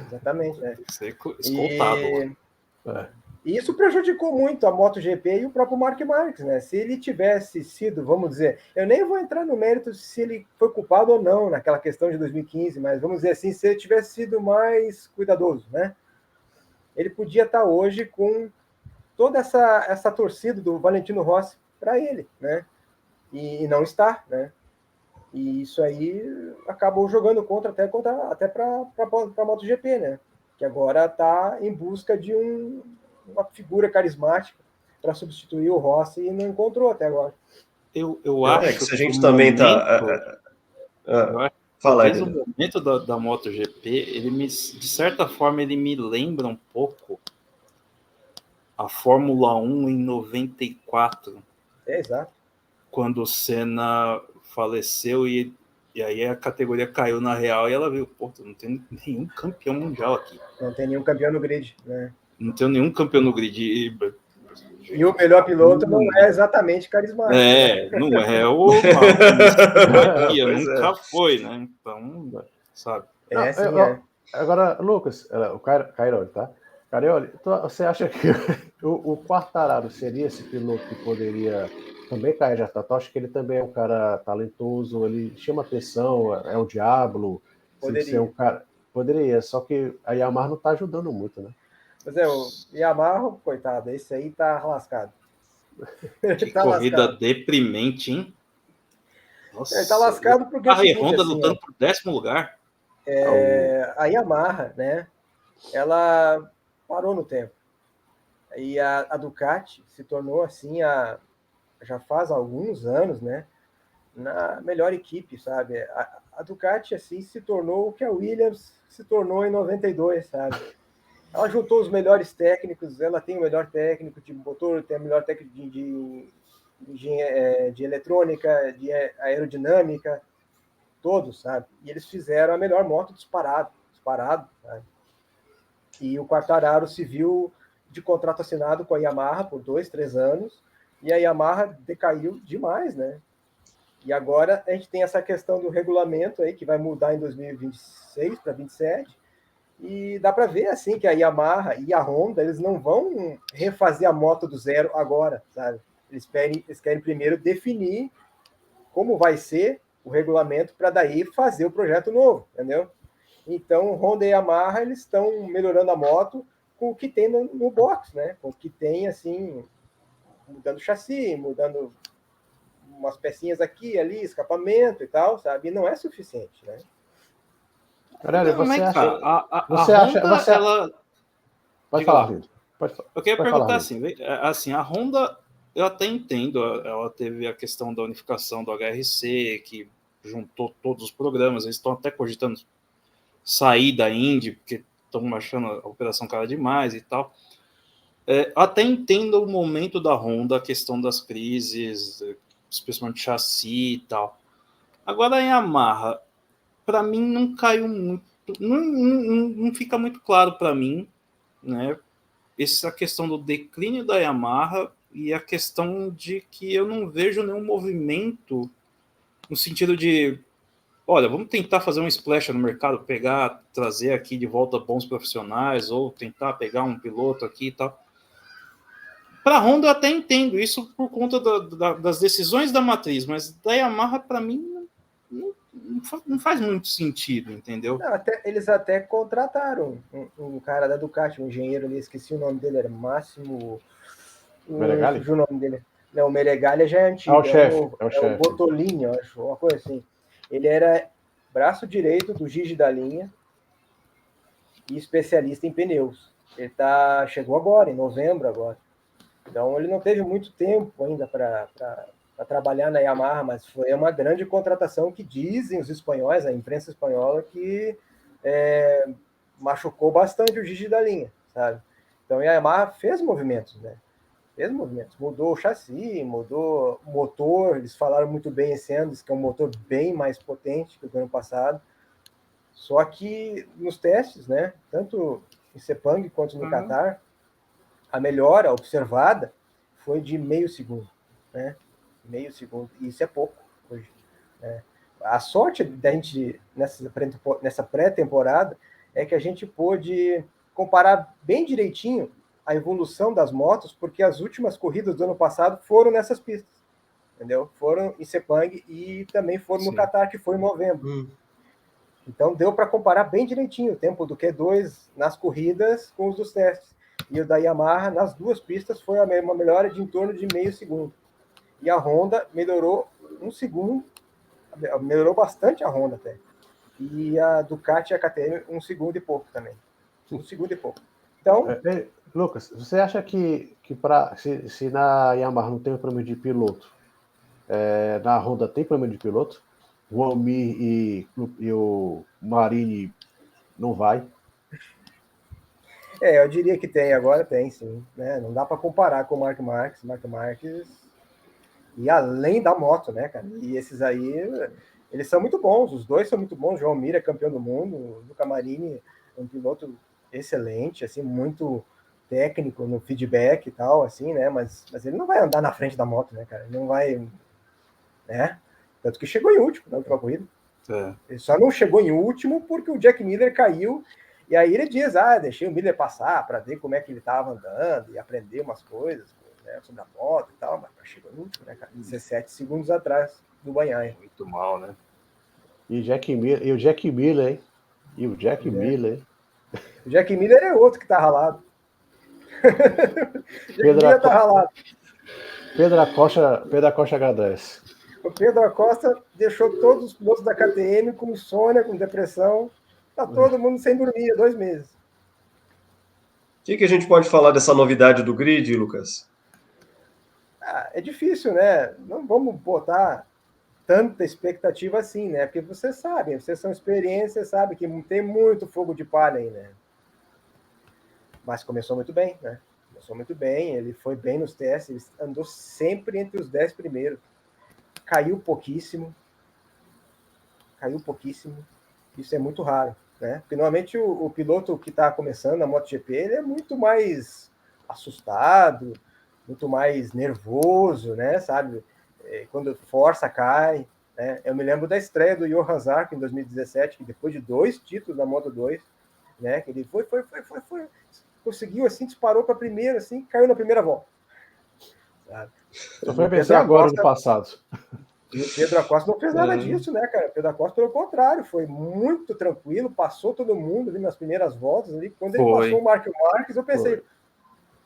Exatamente, né? Tem que ser escoltado. E isso prejudicou muito a MotoGP e o próprio Mark Marques, né? Se ele tivesse sido, vamos dizer, eu nem vou entrar no mérito se ele foi culpado ou não naquela questão de 2015, mas vamos dizer assim, se ele tivesse sido mais cuidadoso, né? Ele podia estar hoje com toda essa torcida do Valentino Rossi para ele, né? E não está, né? E isso aí acabou jogando até para a MotoGP, né? Que agora está em busca de uma figura carismática para substituir o Rossi e não encontrou até agora. Eu acho que se a gente também está. Talvez o momento da MotoGP, de certa forma, ele me lembra um pouco a Fórmula 1 em 94. Exato. Quando o Senna faleceu e aí a categoria caiu na real e ela viu, pô, não tem nenhum campeão mundial aqui. Não tem nenhum campeão no grid, né? Não tem nenhum campeão no grid. E o melhor piloto não é exatamente carismático. Não é o nunca foi, né? Então, sabe? Agora, Lucas, o Cairoli, tá? Cairoli, você acha que o Quartararo seria esse piloto que poderia também cair já tá? Acho que ele também é um cara talentoso, ele chama atenção, é o diabo. Ser um cara. Poderia, só que a Yamaha não tá ajudando muito, né? Mas o Yamaha, coitado, esse aí tá lascado. Que tá corrida lascado. Deprimente, hein? Nossa, ele tá lascado porque a Honda assim, lutando por 10º lugar. A Yamaha, né? Ela parou no tempo. E a Ducati se tornou assim já faz alguns anos, né? Na melhor equipe, sabe? A Ducati assim se tornou o que a Williams se tornou em 92, sabe? Ela juntou os melhores técnicos, ela tem o melhor técnico de motor, tem o melhor técnico de eletrônica, de aerodinâmica, todos, sabe? E eles fizeram a melhor moto disparado, sabe? E o Quartararo se viu de contrato assinado com a Yamaha por 2-3 anos, e a Yamaha decaiu demais, né? E agora a gente tem essa questão do regulamento aí, que vai mudar em 2026 para 2027, e dá para ver assim que a Yamaha e a Honda, eles não vão refazer a moto do zero agora, sabe? Eles querem primeiro definir como vai ser o regulamento para daí fazer o projeto novo, entendeu? Então, Honda e Yamaha, eles estão melhorando a moto com o que tem no box, né? Com o que tem, assim, mudando chassi, mudando umas pecinhas aqui, ali, escapamento e tal, sabe? E não é suficiente, né? Caralho, você acha... Pode falar, Vitor. Eu queria perguntar assim, a Honda, eu até entendo, ela teve a questão da unificação do HRC, que juntou todos os programas, eles estão até cogitando sair da Indy, porque estão achando a operação cara demais e tal. Até entendo o momento da Honda, a questão das crises, especialmente chassi e tal. Agora a Yamaha, para mim não caiu muito, não fica muito claro para mim, né? Essa questão do declínio da Yamaha e a questão de que eu não vejo nenhum movimento no sentido de olha, vamos tentar fazer um splash no mercado, trazer aqui de volta bons profissionais, ou tentar pegar um piloto aqui e tal. Para a Honda eu até entendo isso por conta das decisões da matriz, mas da Yamaha, para mim, não faz muito sentido, entendeu? Não, eles até contrataram um cara da Ducati, um engenheiro ali, esqueci o nome dele, era Máximo... Meregali? Fugiu o nome dele. Não, o Meregali já é antigo. É o chefe. É o Bortolini, eu acho, uma coisa assim. Ele era braço direito do Gigi da linha e especialista em pneus. Ele chegou agora, em novembro agora. Então ele não teve muito tempo ainda para trabalhar na Yamaha, mas foi uma grande contratação que dizem os espanhóis, a imprensa espanhola, que machucou bastante o Gigi da linha, sabe? Então a Yamaha fez movimentos, né? Fez movimentos. Mudou o chassi, mudou o motor. Eles falaram muito bem esse ano, que é um motor bem mais potente que o do ano passado. Só que nos testes, né, tanto em Sepang quanto no Qatar, a melhora observada foi de meio segundo, né? Meio segundo. E isso é pouco hoje, né? A sorte da gente nessa pré-temporada é que a gente pôde comparar bem direitinho a evolução das motos, porque as últimas corridas do ano passado foram nessas pistas, entendeu? Foram em Sepang e também foram no Qatar, que foi em novembro. Então deu para comparar bem direitinho o tempo do Q2 nas corridas com os dos testes. E o da Yamaha, nas duas pistas, foi uma melhora de em torno de meio segundo. E a Honda melhorou 1 segundo, melhorou bastante a Honda até. E a Ducati e a KTM 1 segundo e pouco também. 1 segundo e pouco. Então... Lucas, você acha que se na Yamaha não tem problema de piloto, na Honda tem problema de piloto? O Almir e o Marini não vai? Eu diria que tem, agora tem sim, né? Não dá para comparar com o Marc Marquez, e além da moto, né, cara? E esses aí, eles são muito bons, os dois são muito bons. O João Mir é campeão do mundo, o Luca Marini é um piloto excelente, assim, muito técnico no feedback e tal, assim, né? Mas ele não vai andar na frente da moto, né, cara? Ele não vai, né? Tanto que chegou em último na última corrida. Ele só não chegou em último porque o Jack Miller caiu. E aí ele diz, deixei o Miller passar para ver como é que ele estava andando e aprender umas coisas, né, sobre a moto e tal, mas chegou no último, né, cara? 17 segundos atrás do Banhaia. Muito mal, né? E o Jack Miller, hein? O Jack Miller é outro que tá ralado. Pedro tá ralado. Pedro Acosta agradece. O Pedro Acosta deixou todos os pilotos da KTM com insônia, com depressão. Tá todo mundo sem dormir há 2 meses. O que a gente pode falar dessa novidade do grid, Lucas? É difícil, né? Não vamos botar tanta expectativa assim, né? Porque vocês sabem, vocês são experiências, sabem que tem muito fogo de palha aí, né? Mas começou muito bem, né? Começou muito bem, ele foi bem nos testes, ele andou sempre entre os 10 primeiros. Caiu pouquíssimo. Isso é muito raro, né? Porque normalmente o piloto que está começando na MotoGP, ele é muito mais assustado, muito mais nervoso, né? Sabe? Quando força, cai. Né? Eu me lembro da estreia do Johan Zarco em 2017, que depois de 2 títulos na Moto2, né? Que ele foi, conseguiu assim, disparou para a primeira, assim, caiu na primeira volta. Sabe? Só foi vencer agora no passado. E o Pedro Acosta não fez nada disso, né, cara? O Pedro Acosta, pelo contrário, foi muito tranquilo, passou todo mundo ali nas primeiras voltas. Ali. Quando ele passou o Marc Marquez, eu pensei,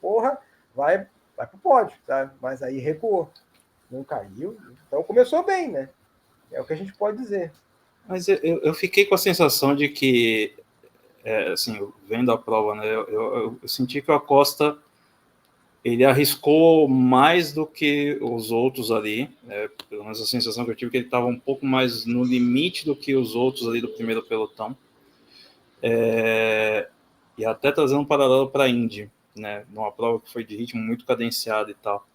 porra, vai pro pódio, sabe? Mas aí recuou, não caiu. Então começou bem, né? É o que a gente pode dizer. Mas eu fiquei com a sensação de que, assim, vendo a prova, né, eu senti que o Acosta ele arriscou mais do que os outros ali, pelo menos a sensação que eu tive que ele estava um pouco mais no limite do que os outros ali do primeiro pelotão, e até trazendo um paralelo para a Indy, né, numa prova que foi de ritmo muito cadenciado e tal.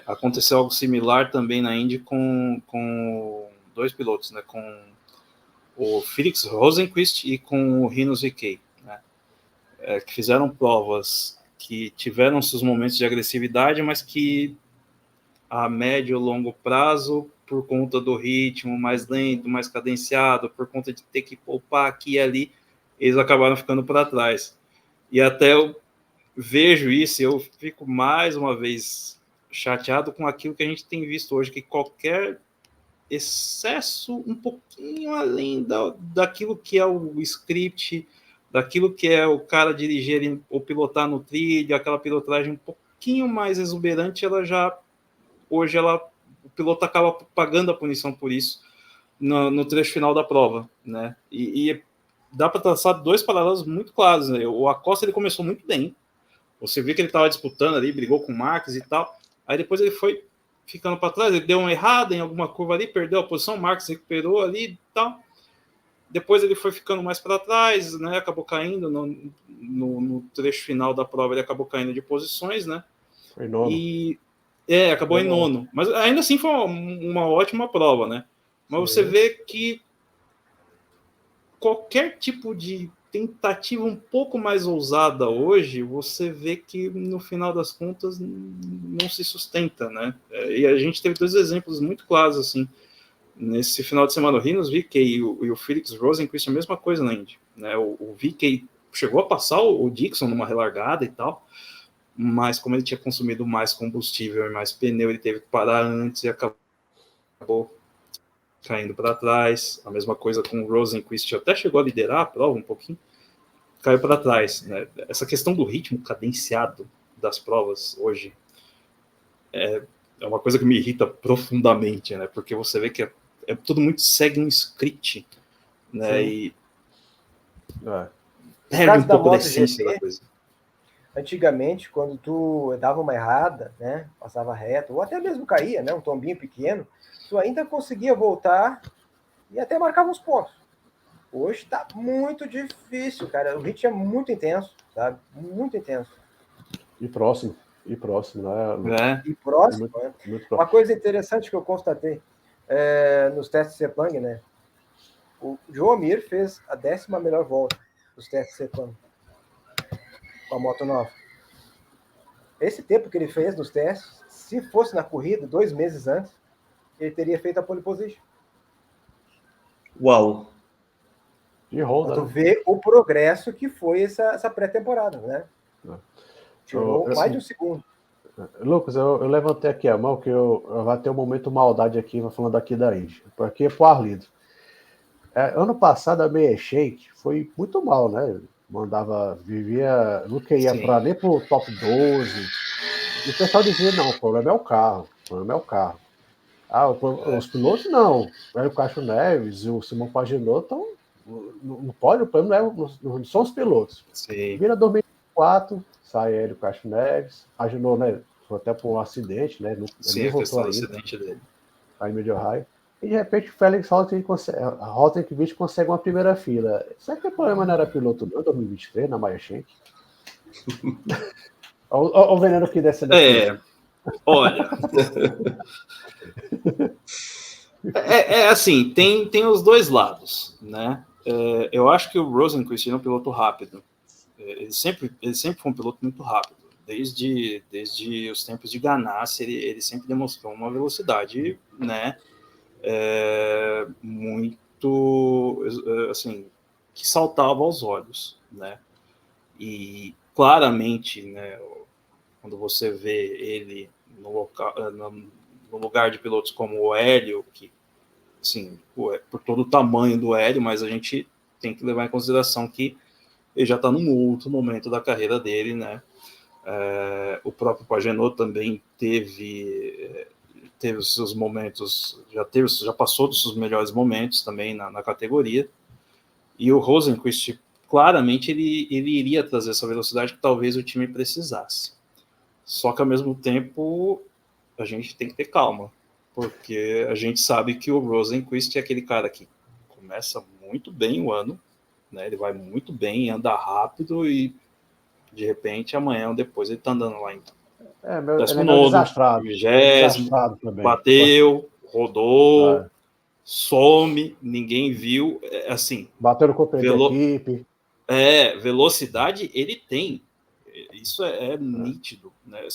Aconteceu algo similar também na Indy com 2 pilotos, né, com o Felix Rosenqvist e com o Rinus VeeKay, né, que fizeram provas que tiveram seus momentos de agressividade, mas que a médio e longo prazo, por conta do ritmo mais lento, mais cadenciado, por conta de ter que poupar aqui e ali, eles acabaram ficando para trás. E até eu vejo isso e eu fico mais uma vez chateado com aquilo que a gente tem visto hoje, que qualquer excesso um pouquinho além daquilo que é o script, daquilo que é o cara dirigir ou pilotar no trilho, aquela pilotagem um pouquinho mais exuberante, hoje o piloto acaba pagando a punição por isso no trecho final da prova, né? E dá para traçar dois paralelos muito claros, né? O Acosta ele começou muito bem, você viu que ele estava disputando ali, brigou com o Marques e tal, aí depois ele foi ficando para trás, ele deu uma errada em alguma curva ali, perdeu a posição, o Marques recuperou ali e tal, depois ele foi ficando mais para trás, né? Acabou caindo no trecho final da prova, ele acabou caindo de posições, né? Foi nono. E acabou em nono. Mas ainda assim foi uma ótima prova, né? Mas Sim. você vê que qualquer tipo de tentativa um pouco mais ousada hoje, você vê que no final das contas não se sustenta, né? E a gente teve dois exemplos muito claros, assim. Nesse final de semana, o Rinos VK e o Felix Rosenqvist, a mesma coisa na Indy, né? O VK chegou a passar o Dixon numa relargada e tal, mas como ele tinha consumido mais combustível e mais pneu, ele teve que parar antes e acabou caindo para trás. A mesma coisa com o Rosenqvist, até chegou a liderar a prova um pouquinho, caiu para trás, né? Essa questão do ritmo cadenciado das provas hoje é uma coisa que me irrita profundamente, né? Porque você vê que tudo muito segue um script, né? Sim. E É. perde um pouco da essência da coisa. Antigamente, quando tu dava uma errada, né, passava reto, ou até mesmo caía, né, um tombinho pequeno, tu ainda conseguia voltar e até marcava uns pontos. Hoje tá muito difícil, cara. O ritmo é muito intenso, sabe? Muito intenso. E próximo, né? E próximo, muito, né? muito próximo. Uma coisa interessante que eu constatei nos testes Sepang, né? O João Mir fez a 10ª melhor volta dos testes Sepang com a moto nova. Esse tempo que ele fez nos testes, se fosse na corrida 2 meses antes, ele teria feito a pole position. Uau! De Honda, Pra tu né? ver o progresso que foi essa pré-temporada, né? Tirou mais de um segundo. Lucas, eu levantei aqui a mão, que eu vou ter um momento maldade aqui, falando aqui da Indy. Aqui é pro Arlindo. Ano passado a Meia Shake foi muito mal, né? Nunca ia nem pro top 12. E o pessoal dizia, não, o problema é o carro. Os pilotos não. O Cacho Neves e o Simão Pagenaud estão no pódio, o problema não são os pilotos. Sim. Vira 2004, sai ele, o Cacho Neves, Pagenaud, né? Foi até por um acidente, né? Sim, a questão do acidente dele. Aí em Mid-Ohio. E de repente o Félix Rosenqvist consegue uma primeira fila. Será que o problema não era piloto não, 2023, na Meia Shank? Olha o veneno que desce daqui. Olha. Assim, tem os dois lados, né? Eu acho que o Rosenqvist é um piloto rápido. Ele sempre foi um piloto muito rápido. Desde os tempos de Ganassi, ele sempre demonstrou uma velocidade, né? Muito, assim, que saltava aos olhos, né? E claramente, né? Quando você vê ele no lugar de pilotos como o Hélio, que, assim, por todo o tamanho do Hélio, mas a gente tem que levar em consideração que ele já está num outro momento da carreira dele, né? O próprio Pagenaud também teve os seus momentos, já passou dos seus melhores momentos também na categoria, e o Rosenqvist, claramente, ele iria trazer essa velocidade que talvez o time precisasse. Só que, ao mesmo tempo, a gente tem que ter calma, porque a gente sabe que o Rosenqvist é aquele cara que começa muito bem o ano, né? Ele vai muito bem, anda rápido e, de repente, amanhã ou depois ele tá andando lá em 19º, 20º, bateu, rodou, some, ninguém viu, assim... Bateu no companheiro da equipe. Velocidade ele tem. Isso é nítido, né?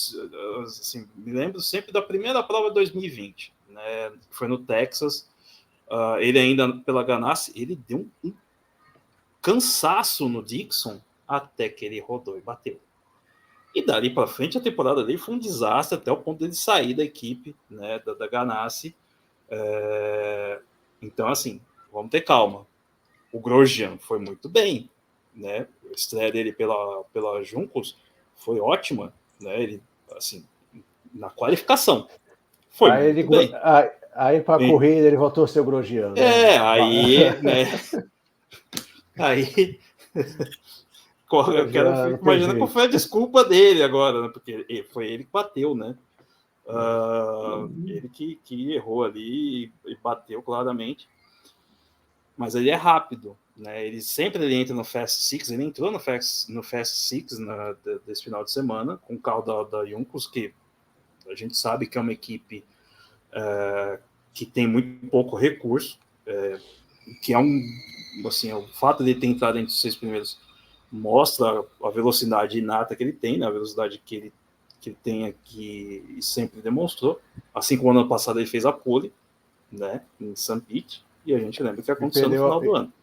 Assim, me lembro sempre da primeira prova de 2020, né? Foi no Texas. Ele ainda pela Ganassi, ele deu um cansaço no Dixon até que ele rodou e bateu. E dali para frente a temporada dele foi um desastre até o ponto dele sair da equipe, né, da Ganassi. Então, assim, vamos ter calma. O Grosjean foi muito bem, né? A estreia dele pela Juncos foi ótima, né? Ele, assim, na qualificação foi Aí muito bem. Aí para a corrida ele voltou a ser o Grosjean, né? Aí, né? Aí eu quero Grosjean, não tem imaginar qual jeito. foi a desculpa dele agora, né? Porque foi ele que bateu, né? Ele que errou ali e bateu claramente. Mas ele é rápido, né? Ele sempre entra no Fast Six, ele entrou no Fast Six desse final de semana, com o carro da Juncos, que a gente sabe que é uma equipe que tem muito pouco recurso, que é assim, o fato de ele ter entrado entre os 6 primeiros mostra a velocidade inata que ele tem, né? A velocidade que ele tem aqui e sempre demonstrou, assim como ano passado ele fez a pole, né, em St. Pete, e a gente lembra o que aconteceu no final do ano.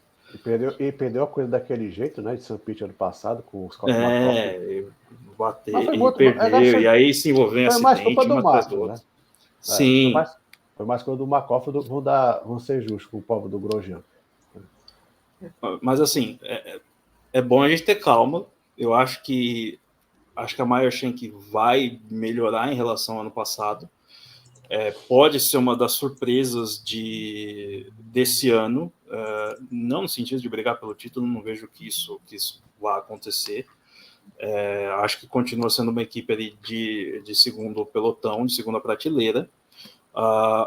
E perdeu a coisa daquele jeito, né? De St. Pete ano passado, com os Bateu, perdeu, e aí se envolveu em foi mais culpa acidente, do uma atrás do Márcio, né? outro. Sim. Foi mais culpa do Markov, vamos ser justos com o povo do Grosjean. Mas assim, é bom a gente ter calma. Eu acho que a Meyer Shank vai melhorar em relação ao ano passado. Pode ser uma das surpresas desse ano, não no sentido de brigar pelo título, não vejo que isso vá acontecer. Acho que continua sendo uma equipe ali de segundo pelotão, de segunda prateleira,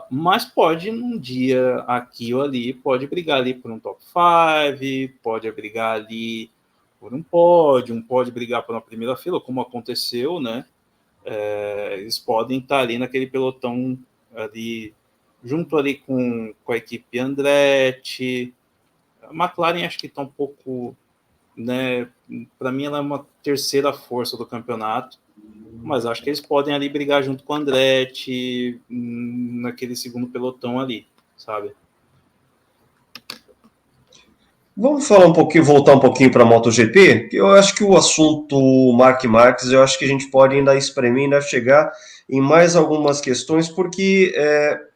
mas pode, num dia aqui ou ali, pode brigar ali por um top 5, pode brigar ali por um pódio, pode brigar por uma primeira fila, como aconteceu, né? Eles podem estar ali naquele pelotão ali, junto ali com a equipe Andretti. A McLaren acho que está um pouco, né? Para mim ela é uma terceira força do campeonato, mas acho que eles podem ali brigar junto com o Andretti naquele segundo pelotão ali, sabe? Vamos falar voltar um pouquinho para a MotoGP. Eu acho que o assunto Marc Marques, eu acho que a gente pode ainda espremer, ainda chegar em mais algumas questões, porque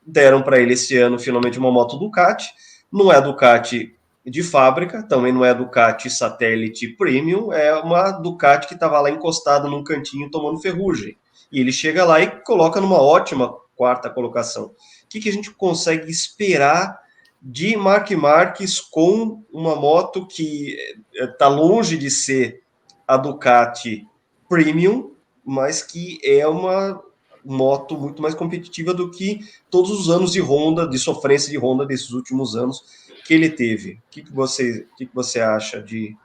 deram para ele esse ano finalmente uma moto Ducati. Não é Ducati de fábrica, também não é Ducati satélite premium, é uma Ducati que estava lá encostada num cantinho tomando ferrugem. E ele chega lá e coloca numa ótima quarta colocação. O que a gente consegue esperar de Marc Marques com uma moto que está longe de ser a Ducati Premium, mas que é uma moto muito mais competitiva do que todos os anos de Honda, de sofrência de Honda desses últimos anos que ele teve. O que você acha de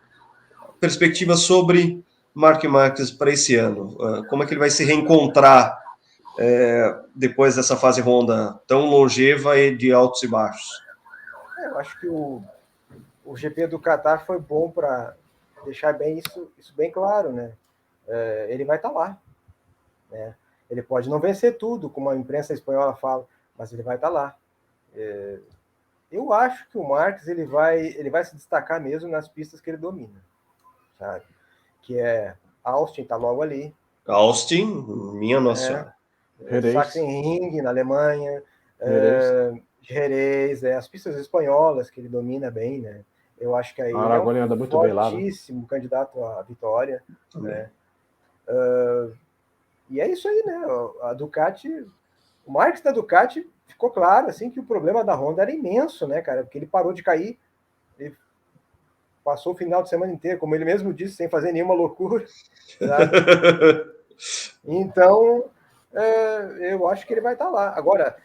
perspectiva sobre Marc Marques para esse ano? Como é que ele vai se reencontrar depois dessa fase Honda tão longeva e de altos e baixos? Eu acho que o GP do Qatar foi bom para deixar bem isso bem claro, né? Ele vai estar lá, né? Ele pode não vencer tudo, como a imprensa espanhola fala, mas ele vai estar lá. Eu acho que o Marques ele vai se destacar mesmo nas pistas que ele domina, sabe? Que é Austin, está logo ali. Austin, minha nossa senhora. Sachsenring, na Alemanha. Jerez, as pistas espanholas que ele domina bem, né? Eu acho que aí ele é um anda muito bem lá, né? fortíssimo candidato à vitória, né? E é isso aí, né? A Ducati, o Marques da Ducati ficou claro assim que o problema da Honda era imenso, né, cara? Porque ele parou de cair, ele passou o final de semana inteiro, como ele mesmo disse, sem fazer nenhuma loucura, sabe? Então, eu acho que ele vai estar lá. Agora,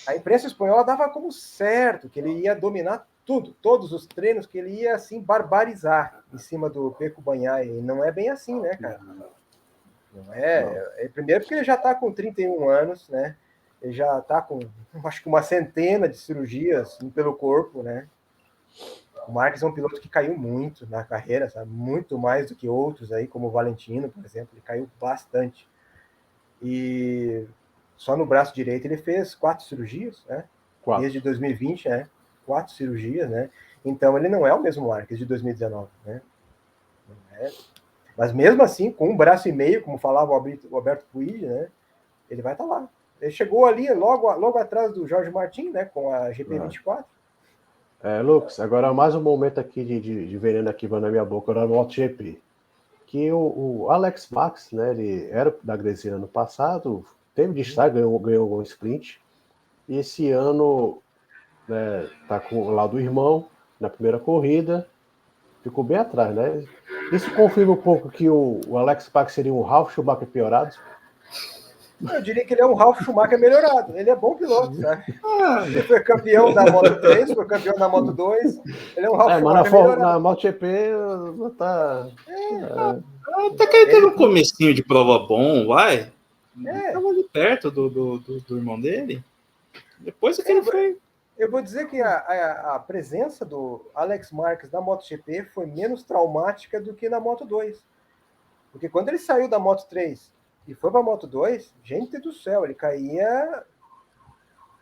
a imprensa espanhola dava como certo que ele ia dominar tudo, todos os treinos, que ele ia assim barbarizar em cima do Pecco Bagnaia. E não é bem assim, né, cara? Não é. Primeiro porque ele já está com 31 anos, né? Ele já está com, acho que uma centena de cirurgias pelo corpo, né? O Marques é um piloto que caiu muito na carreira, sabe? Muito mais do que outros aí, como o Valentino, por exemplo. Ele caiu bastante. E só no braço direito ele fez 4 cirurgias, né? 4. Desde 2020, né? 4 cirurgias, né? Então ele não é o mesmo Marques de 2019, né? Não é. Mas mesmo assim, com um braço e meio, como falava o Alberto Puig, né? Ele vai estar lá. Ele chegou ali logo atrás do Jorge Martin, né? Com a GP24. Lucas, agora mais um momento aqui de veneno aqui vai na minha boca, na MotoGP. Que o Alex Max, né, ele era da Gresina ano passado, teve destaque, ganhou um sprint, e esse ano tá com o lado do irmão na primeira corrida, ficou bem atrás, né? Isso confirma um pouco que o Alex Max seria um Ralf Schumacher piorado? Eu diria que ele é um Ralf Schumacher melhorado. Ele é bom piloto, sabe? Ele foi campeão da Moto 3, foi campeão da Moto 2. Ele é um Ralf Schumacher melhorado. Na MotoGP tá... Até que ele teve um comecinho de prova bom, vai. Tava ali perto do irmão dele. Depois que ele foi... Eu vou dizer que a presença do Alex Marques na MotoGP foi menos traumática do que na Moto 2. Porque quando ele saiu da Moto 3 e foi para a Moto 2, gente do céu, ele caía...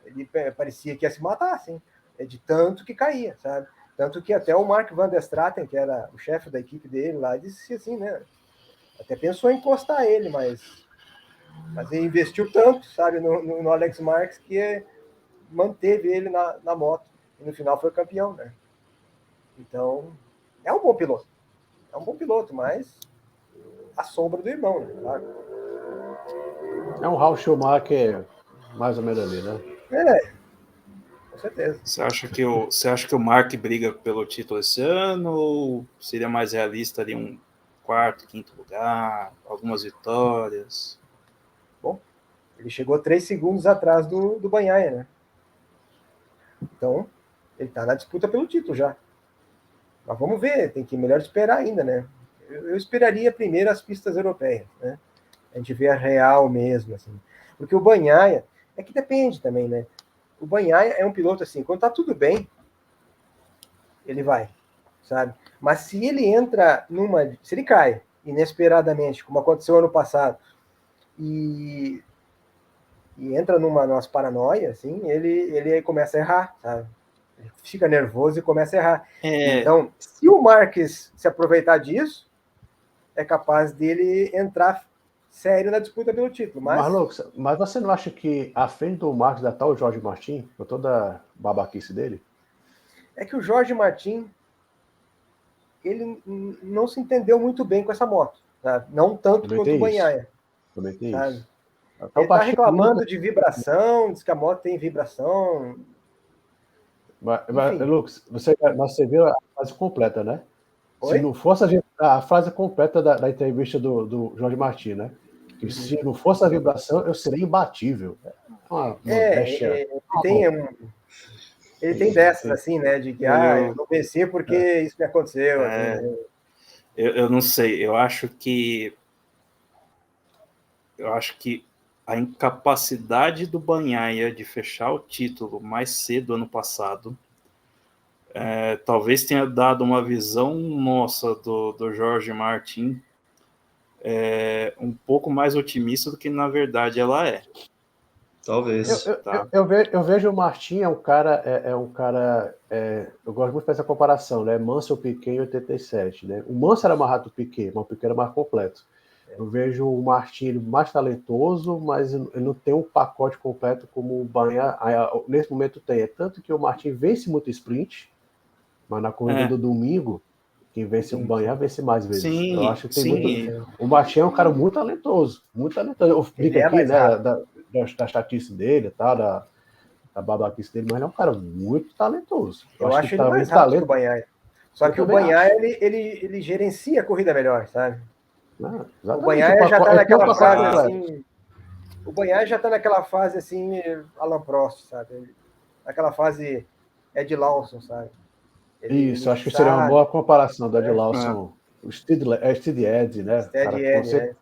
Ele parecia que ia se matar, assim. De tanto que caía, sabe? Tanto que até o Mark Van der Straten, que era o chefe da equipe dele lá, disse assim, né? Até pensou em encostar ele, mas ele investiu tanto, sabe, no Alex Marques, que manteve ele na moto. E no final foi campeão, né? Então, é um bom piloto. É um bom piloto, mas a sombra do irmão, né? Claro. É um Ralf Schumacher mais ou menos ali, né? Com certeza. Você acha que o Mark briga pelo título esse ano, ou seria mais realista ali um quarto, quinto lugar, algumas vitórias? Bom, ele chegou 3 segundos atrás do Bagnaia, né? Então, ele está na disputa pelo título já. Mas vamos ver, tem que melhor esperar ainda, né? Eu esperaria primeiro as pistas europeias, né? A gente vê a real mesmo, assim. Porque o Bagnaia, é que depende também, né? O Bagnaia é um piloto assim, quando tá tudo bem, ele vai, sabe? Mas se ele entra se ele cai inesperadamente, como aconteceu ano passado, e entra numas paranoias, assim, ele começa a errar, sabe? Ele fica nervoso e começa a errar. Então, se o Marques se aproveitar disso, é capaz dele entrar sério na disputa pelo título. Mas você não acha que à frente do Marques ainda tá o Jorge Martin, com toda a babaquice dele? É que o Jorge Martin, ele não se entendeu muito bem com essa moto, sabe? Não tanto quanto o Bagnaia. Também tem isso. Ele está reclamando de vibração, diz que a moto tem vibração. Mas Lucas, você viu a frase completa, né? Oi? Se não fosse a frase completa da entrevista do Jorge Martin, né? Que se não fosse a vibração, eu seria imbatível. Ele tem dessas, assim, né? De que, eu não venci porque isso me aconteceu. Eu não sei, eu acho que a incapacidade do Bagnaia de fechar o título mais cedo ano passado talvez tenha dado uma visão nossa do Jorge Martin um pouco mais otimista do que na verdade ela é. Talvez. Eu vejo o Martin é um cara, eu gosto muito dessa comparação, né? Mansell Piquet em 87, né? O Mansell era mais rápido que o Piquet, mas o Piquet era mais completo. Eu vejo o Martin mais talentoso, mas ele não tem um pacote completo como o Bagnaia nesse momento tem. É tanto que o Martin vence muito sprint, mas na corrida do domingo, quem vence o Bagnaia vence mais vezes. Sim, eu acho que tem muito. O Martin é um cara muito talentoso, muito talentoso. Eu explico aqui, né, da estatística dele, tá, da babaquice dele, mas ele é um cara muito talentoso. Eu acho ele mais rápido que o Bagnaia. Só que o Bagnaia, ele gerencia a corrida melhor, sabe? O Bagnaia já está naquela fase assim. O Bagnaia já está naquela fase assim, Alan Prost, sabe? Naquela fase Ed Lawson, sabe? Isso, acho que seria uma boa comparação do Ed Lawson. O Steady Ed, né? Steady Ed, né?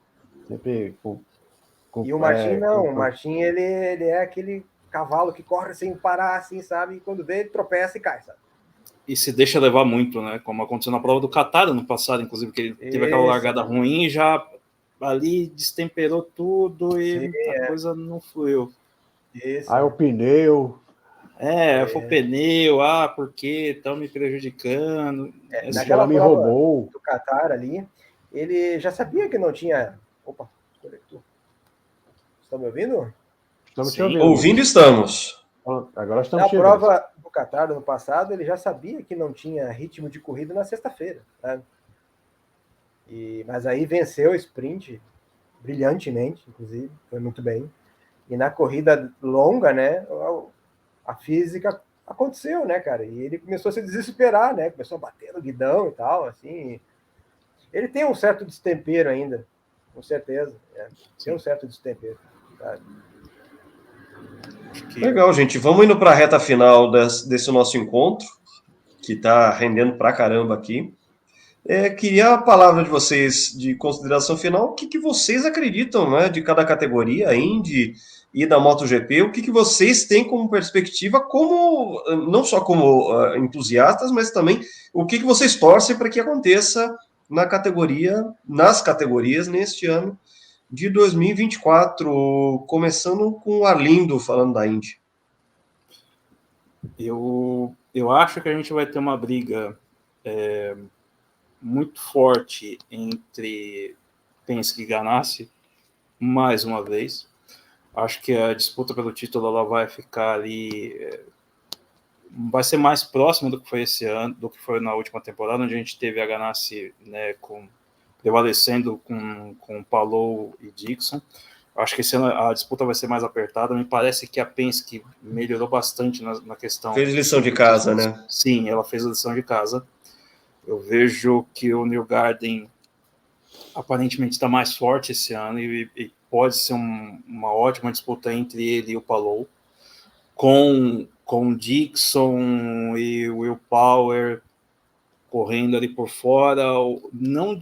Sempre e o Martin não. O Martin, ele é aquele cavalo que corre sem parar, assim, sabe? E quando vê, ele tropeça e cai, sabe? e se deixa levar muito, né? Como aconteceu na prova do Qatar no passado, inclusive, que ele teve aquela largada ruim e já ali destemperou tudo e a coisa não fluiu. Isso. Aí o pneu. Foi o pneu, por que estão me prejudicando? Naquela me prova roubou. do Qatar ali, ele já sabia que não tinha... Opa, conectou. Estão me ouvindo? Estamos te Sim. ouvindo. Ouvindo estamos. Agora estamos Na prova do Qatar no passado, ele já sabia que não tinha ritmo de corrida na sexta-feira. Né? Mas aí venceu o sprint brilhantemente, inclusive, foi muito bem. E na corrida longa, né, a física aconteceu, né, cara? E ele começou a se desesperar, né? Começou a bater no guidão e tal, assim. Ele tem um certo destempero ainda, com certeza. Tem um certo destempero. Sabe? Legal, gente. Vamos indo para a reta final desse nosso encontro, que está rendendo pra caramba aqui. Queria a palavra de vocês de consideração final. O que vocês acreditam, né, de cada categoria, Indy e da MotoGP? O que vocês têm como perspectiva, como não só como entusiastas, mas também o que vocês torcem para que aconteça nas categorias neste ano de 2024, começando com o Arlindo falando da Indy. Eu acho que a gente vai ter uma briga muito forte entre Penske e Ganassi, mais uma vez. Acho que a disputa pelo título ela vai ficar ali, vai ser mais próxima do que foi esse ano, do que foi na última temporada, onde a gente teve a Ganassi, né, prevalecendo com Palou e Dixon. Acho que esse ano a disputa vai ser mais apertada. Me parece que a Penske melhorou bastante na questão. Fez lição de casa, né? Sim, ela fez a lição de casa. Eu vejo que o Newgarden aparentemente está mais forte esse ano e pode ser uma ótima disputa entre ele e o Palou, com Dixon e Will Power correndo ali por fora. Não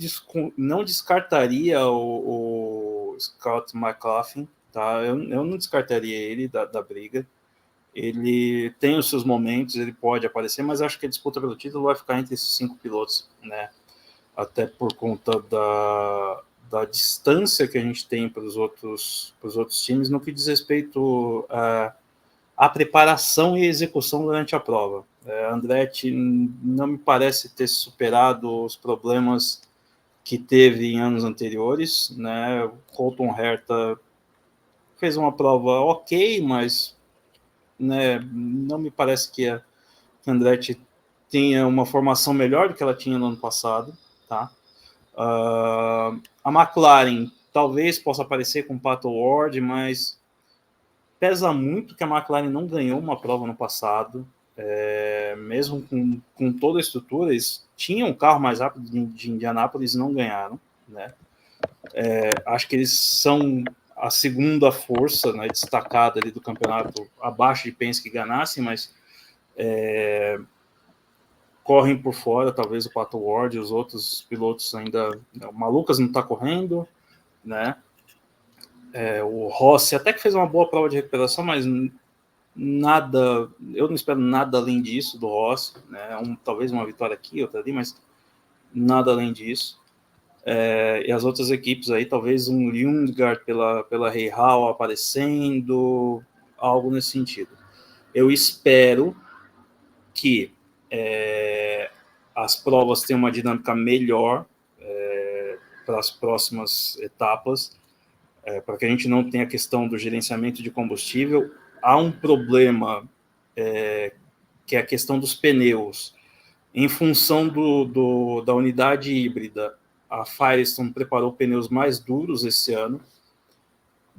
descartaria o Scott McLaughlin, tá? Eu não descartaria ele da briga. Ele tem os seus momentos, ele pode aparecer, mas acho que a disputa pelo título vai ficar entre esses 5 pilotos, né? Até por conta da distância que a gente tem para os outros times no que diz respeito à preparação e execução durante a prova. Andretti não me parece ter superado os problemas que teve em anos anteriores, né? O Colton Herta fez uma prova ok, mas, né, não me parece que a Andretti tenha uma formação melhor do que ela tinha no ano passado, tá? A McLaren talvez possa aparecer com o Pato Ward, mas pesa muito que a McLaren não ganhou uma prova no passado, mesmo com toda a estrutura. Eles tinham um carro mais rápido de Indianápolis e não ganharam, né? Acho que eles são a segunda força, né, destacada ali do campeonato, abaixo de Penske e Ganassi, mas correm por fora, talvez o Pato Ward e os outros pilotos ainda... O Malucas não está correndo, né? O Rossi até que fez uma boa prova de recuperação, mas nada... Eu não espero nada além disso do Rossi, né? Talvez uma vitória aqui, outra ali, mas nada além disso. E as outras equipes aí, talvez um Ljunggaard pela Reihal aparecendo, algo nesse sentido. Eu espero que as provas tenham uma dinâmica melhor para as próximas etapas, para que a gente não tenha a questão do gerenciamento de combustível. Há um problema que é a questão dos pneus. Em função da unidade híbrida, a Firestone preparou pneus mais duros esse ano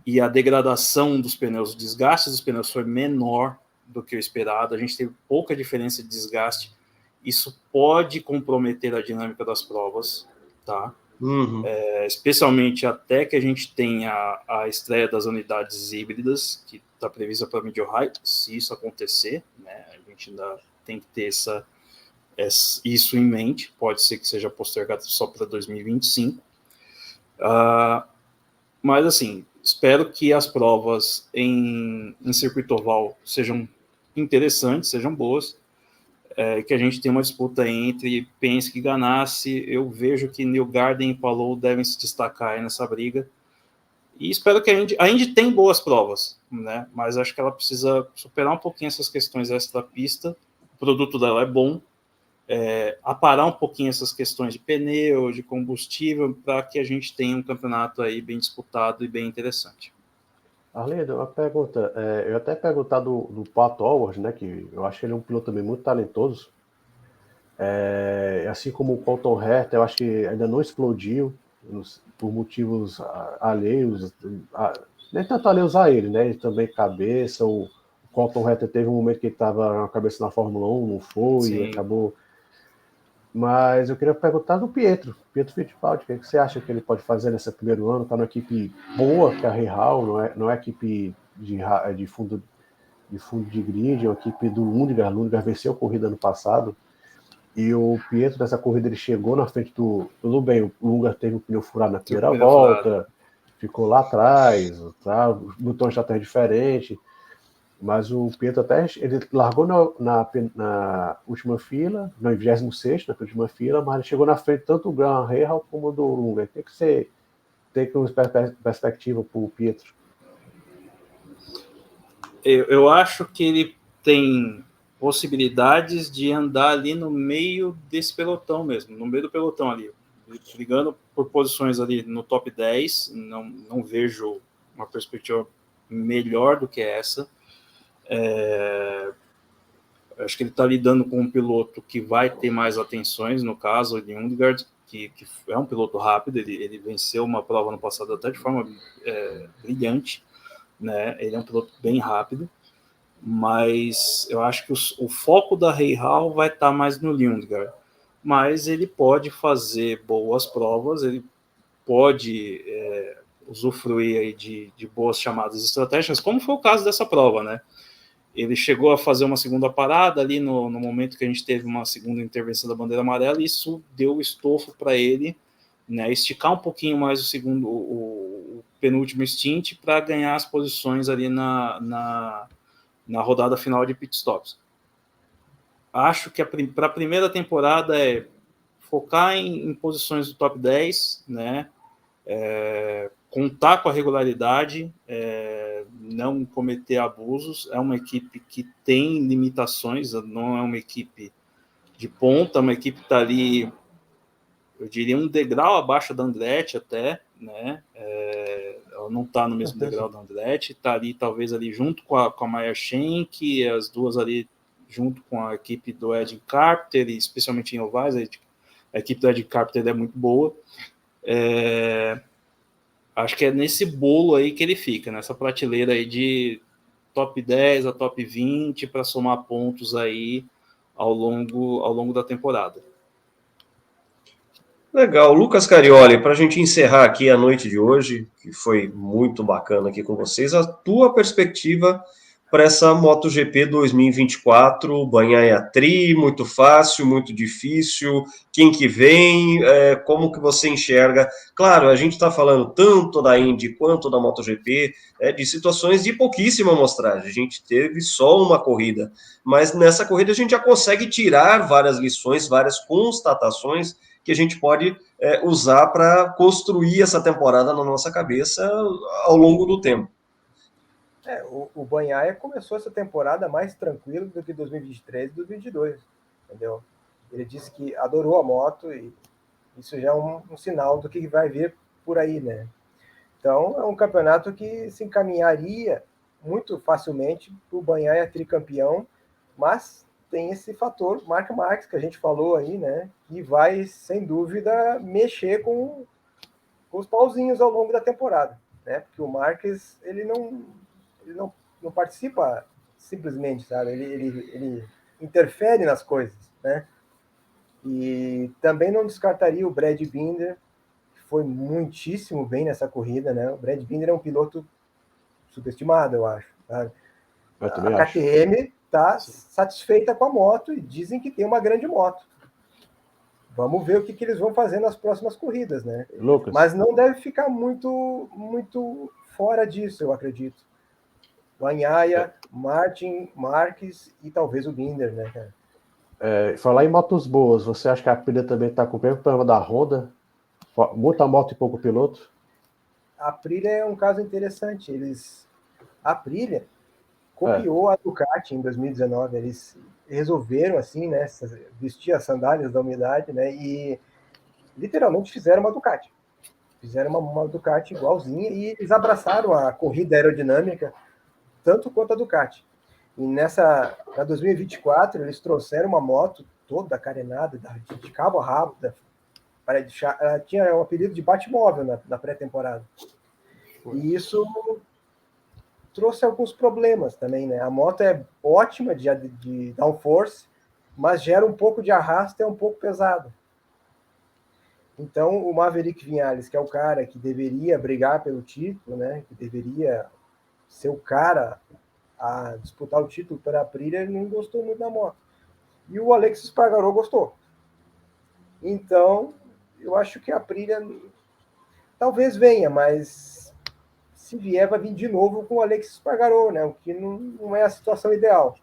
e a degradação dos pneus, o desgaste dos pneus foi menor do que o esperado. A gente teve pouca diferença de desgaste. Isso pode comprometer a dinâmica das provas, tá? Uhum. Especialmente até que a gente tenha a estreia das unidades híbridas, que está prevista para mid-high. Se isso acontecer, né, a gente ainda tem que ter isso em mente. Pode ser que seja postergado só para 2025. Mas, assim, espero que as provas em circuito oval sejam interessantes, sejam boas. que a gente tem uma disputa entre Penske e Ganassi. Eu vejo que Newgarden e Palou devem se destacar aí nessa briga. E espero que a Indy tem boas provas, né? Mas acho que ela precisa superar um pouquinho essas questões extra-pista. O produto dela é bom. Aparar um pouquinho essas questões de pneu, de combustível, para que a gente tenha um campeonato aí bem disputado e bem interessante. Arlindo, uma pergunta. Eu até perguntar do Pato Howard, né? Que eu acho que ele é um piloto também muito talentoso. Assim como o Colton Herta, eu acho que ainda não explodiu por motivos alheios, nem tanto alheios a ele, né? Ele também cabeça. O Colton Herta teve um momento que ele estava na cabeça na Fórmula 1, não foi, Sim. acabou. Mas eu queria perguntar do Pietro Fittipaldi, o que você acha que ele pode fazer nesse primeiro ano? Está numa equipe boa, que é a Rahal, não é equipe de fundo de grid, é uma equipe do Lundgaard. Lundgaard venceu a corrida ano passado, e o Pietro, nessa corrida, ele chegou na frente tudo bem, o Lundgaard teve o pneu furado na primeira volta, ficou lá atrás, tá? Botou uma estratégia diferente, mas o Pietro até ele largou na última fila, na 26ª, na última fila, mas ele chegou na frente tanto do Graham Rahal como do Lundgaard. Tem que ser, tem uma perspectiva para o Pietro. Eu acho que ele tem possibilidades de andar ali no meio desse pelotão mesmo, no meio do pelotão ali, brigando por posições ali no top 10. Não vejo uma perspectiva melhor do que essa. Acho que ele está lidando com um piloto que vai ter mais atenções, no caso de Lundgaard, que é um piloto rápido. Ele venceu uma prova no passado até de forma brilhante, né? Ele é um piloto bem rápido, mas eu acho que o foco da Rahal vai estar mais no Lundgaard. Mas ele pode fazer boas provas, ele pode usufruir aí de boas chamadas estratégicas, como foi o caso dessa prova, né? Ele chegou a fazer uma segunda parada ali no momento que a gente teve uma segunda intervenção da bandeira amarela, e isso deu estofo para ele, né, esticar um pouquinho mais o penúltimo stint para ganhar as posições ali na rodada final de pitstops. Acho que para a primeira temporada é focar em posições do top 10, né? Contar com a regularidade, não cometer abusos. É uma equipe que tem limitações, não é uma equipe de ponta, uma equipe que está ali, eu diria, um degrau abaixo da Andretti até, né? Ela não está no mesmo degrau da Andretti, está ali talvez ali junto com a Meyer Shank, as duas ali junto com a equipe do Ed Carpenter, especialmente em ovais. A equipe do Ed Carpenter é muito boa. Acho que é nesse bolo aí que ele fica, nessa prateleira aí de top 10 a top 20 para somar pontos aí ao longo da temporada. Legal. Lucas Carioli, para a gente encerrar aqui a noite de hoje, que foi muito bacana aqui com vocês, a tua perspectiva para essa MotoGP 2024, Banhaia Tri, muito fácil, muito difícil, quem que vem, como que você enxerga? Claro, a gente está falando tanto da Indy quanto da MotoGP, de situações de pouquíssima amostragem, a gente teve só uma corrida, mas nessa corrida a gente já consegue tirar várias lições, várias constatações que a gente pode usar para construir essa temporada na nossa cabeça ao longo do tempo. O Banhaia começou essa temporada mais tranquilo do que 2023 e 2022, entendeu? Ele disse que adorou a moto e isso já é um sinal do que vai vir por aí, né? Então, é um campeonato que se encaminharia muito facilmente para o Banhaia tricampeão, mas tem esse fator Marc Marques que a gente falou aí, né? Que vai, sem dúvida, mexer com os pauzinhos ao longo da temporada, né? Porque o Marques, ele não participa simplesmente, sabe? Ele interfere nas coisas, né? E também não descartaria o Brad Binder, que foi muitíssimo bem nessa corrida, né? O Brad Binder é um piloto subestimado, eu acho. Sabe? A KTM está satisfeita com a moto e dizem que tem uma grande moto. Vamos ver o que eles vão fazer nas próximas corridas, né? Lucas. Mas não deve ficar muito fora disso, eu acredito. Banhaia, Martin, Marques e talvez o Binder, né, cara? Falar em motos boas, você acha que a Aprilia também está com o mesmo problema da Honda? Muita moto e pouco piloto? A Aprilia é um caso interessante. A Aprilia copiou a Ducati em 2019. Eles resolveram, assim, né, vestir as sandálias da umidade, né, e literalmente fizeram uma Ducati. Fizeram uma Ducati igualzinha e eles abraçaram a corrida aerodinâmica tanto quanto a Ducati. E para 2024, eles trouxeram uma moto toda carenada, de cabo a rabo. Ela tinha um apelido de Batmóvel na pré-temporada. E isso trouxe alguns problemas também, né? A moto é ótima de downforce, mas gera um pouco de arrasto e é um pouco pesado. Então, o Maverick Viñales, que é o cara que deveria brigar pelo título, né? Que deveria ser o cara a disputar o título pela Aprilia, ele não gostou muito da moto. E o Alexis Espargaró gostou. Então, eu acho que a Aprilia talvez venha, mas se vier, vai vir de novo com o Alexis Espargaró, né? O que não é a situação ideal.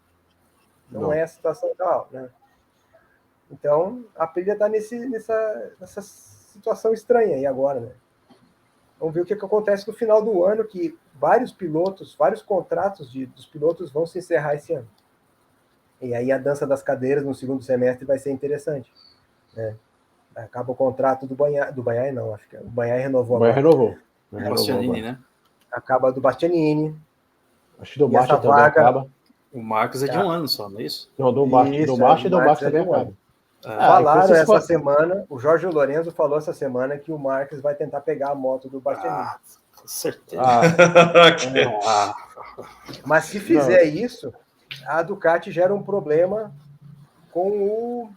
Não é a situação ideal, né? Então, a Aprilia está nessa situação estranha aí agora, né? Vamos ver o que acontece no final do ano, que vários contratos dos pilotos vão se encerrar esse ano. E aí a dança das cadeiras no segundo semestre vai ser interessante, né? Acaba o contrato do Bagnaia não, acho que o Bagnaia renovou. O Bagnaia renovou. Bastianini, né? Acaba do Bastianini. Acho que do Martin também acaba. O Marcos é de um ano só, não é isso? Não, do Martin e do Marcos também acaba. Falaram essa semana, o Jorge Lorenzo falou essa semana que o Marques vai tentar pegar a moto do Bastianini. Com certeza. Mas se fizer isso, a Ducati gera um problema com o...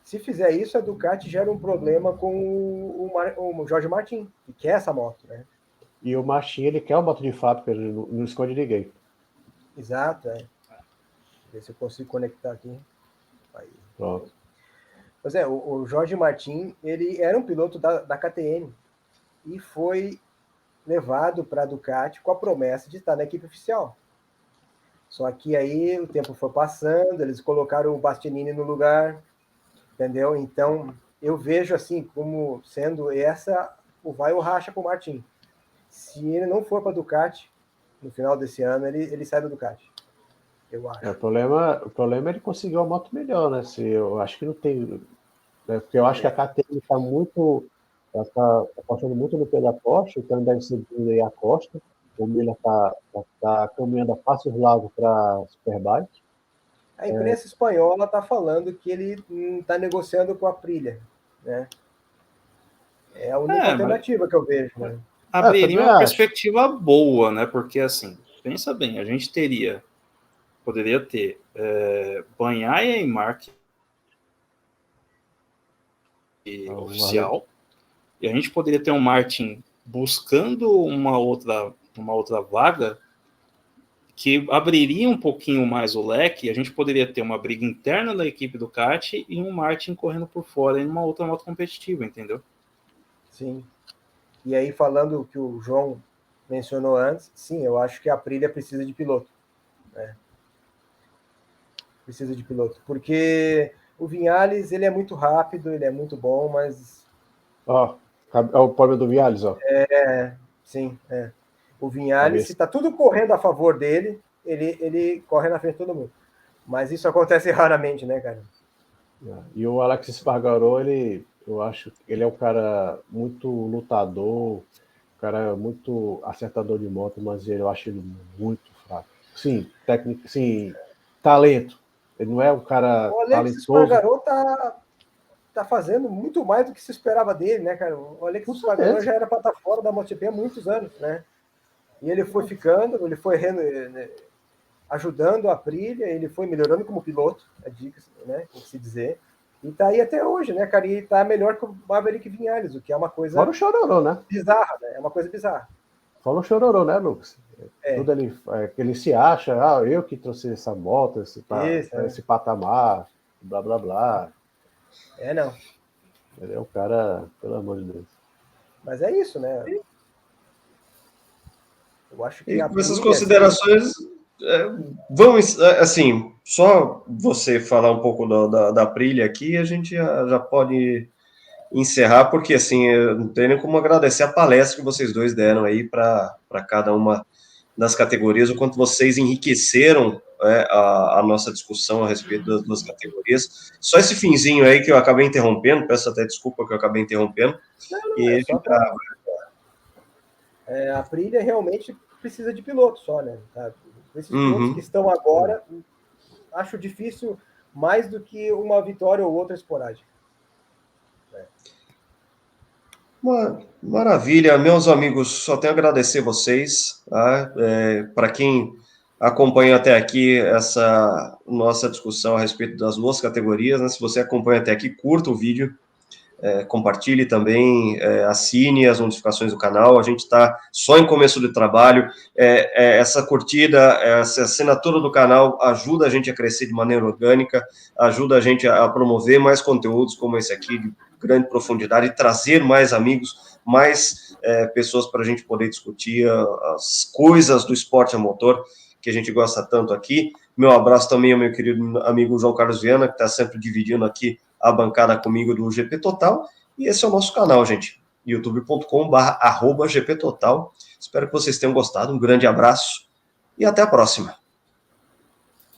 Se fizer isso, a Ducati gera um problema com o Jorge Martin, que quer essa moto, né? E o Martin, ele quer uma moto de fábrica, ele não esconde ninguém. Exato, Ver se eu consigo conectar aqui. Aí. Pronto. Pois é, o Jorge Martin, ele era um piloto da KTM e foi levado para a Ducati com a promessa de estar na equipe oficial. Só que aí o tempo foi passando, eles colocaram o Bastianini no lugar, entendeu? Então, eu vejo assim, como sendo o vai ou racha com o Martin. Se ele não for para a Ducati, no final desse ano, ele sai da Ducati. Eu acho. O problema é ele conseguir uma moto melhor, né? Eu acho que não tem... Porque eu acho que a KTM está muito... Ela está apostando muito no pé da Porsche, então deve ser aí a Costa. O Miller está caminhando a passos largos para a Superbike. A imprensa espanhola está falando que ele está negociando com a Aprilia, né? É a única alternativa que eu vejo, né? Abriria uma perspectiva boa, né? Porque, assim, pensa bem, a gente poderia ter Bagnaia e Marque oficial, e a gente poderia ter um Martin buscando uma outra vaga que abriria um pouquinho mais o leque. A gente poderia ter uma briga interna da equipe do Ducati e um Martin correndo por fora em uma outra moto competitiva, entendeu? Sim. E aí, falando o que o João mencionou antes, sim, eu acho que a Aprilia precisa de piloto, né? Precisa de piloto, porque o Viñales, ele é muito rápido, ele é muito bom, mas... É o problema do Viñales, Sim. O Viñales, se tá tudo correndo a favor dele, ele corre na frente de todo mundo. Mas isso acontece raramente, né, cara? E o Alexis Espargaró, eu acho que ele é um cara muito lutador, um cara muito acertador de moto, mas eu acho ele muito fraco. Sim, técnica, sim, talento. Ele não é um cara talentoso. O Alexis Espargaró tá fazendo muito mais do que se esperava dele, né, cara? O Alexis Espargaró já era para estar fora da MotoGP há muitos anos, né? E ele foi ficando, ele foi ajudando a Aprilia, ele foi melhorando como piloto, a dica, né, tem que se dizer. E tá aí até hoje, né, cara? E tá melhor que o Maverick Viñales, o que é uma coisa... Fora o chororô, né? Bizarra, né? É uma coisa bizarra. Fora o chororô, né, Lucas? Tudo ele se acha, eu que trouxe essa moto, esse patamar, blá, blá, blá. Não. Ele é um cara, pelo amor de Deus. Mas é isso, né? Eu acho que com essas considerações, Vamos, assim, só você falar um pouco da Aprilia aqui, a gente já pode encerrar, porque, assim, eu não tenho nem como agradecer a palestra que vocês dois deram aí para cada uma das categorias, o quanto vocês enriqueceram a nossa discussão a respeito das duas categorias. Só esse finzinho aí que eu acabei interrompendo, peço até desculpa que eu acabei interrompendo. Não, é só para... a Aprilia realmente precisa de piloto só, né? Tá? Esses pilotos que estão agora, acho difícil mais do que uma vitória ou outra esporádica. Maravilha, meus amigos, só tenho a agradecer vocês, tá? Para quem acompanha até aqui essa nossa discussão a respeito das duas categorias, né? Se você acompanha até aqui, curta o vídeo, compartilhe também, assine as notificações do canal. A gente está só em começo de trabalho. Essa curtida, essa assinatura do canal ajuda a gente a crescer de maneira orgânica, ajuda a gente a promover mais conteúdos como esse aqui, de grande profundidade, e trazer mais amigos, mais pessoas para a gente poder discutir as coisas do esporte a motor, que a gente gosta tanto aqui. Meu abraço também ao meu querido amigo João Carlos Viana, que está sempre dividindo aqui a bancada comigo do GP Total, e esse é o nosso canal, gente, youtube.com/GP Total. Espero que vocês tenham gostado, um grande abraço e até a próxima.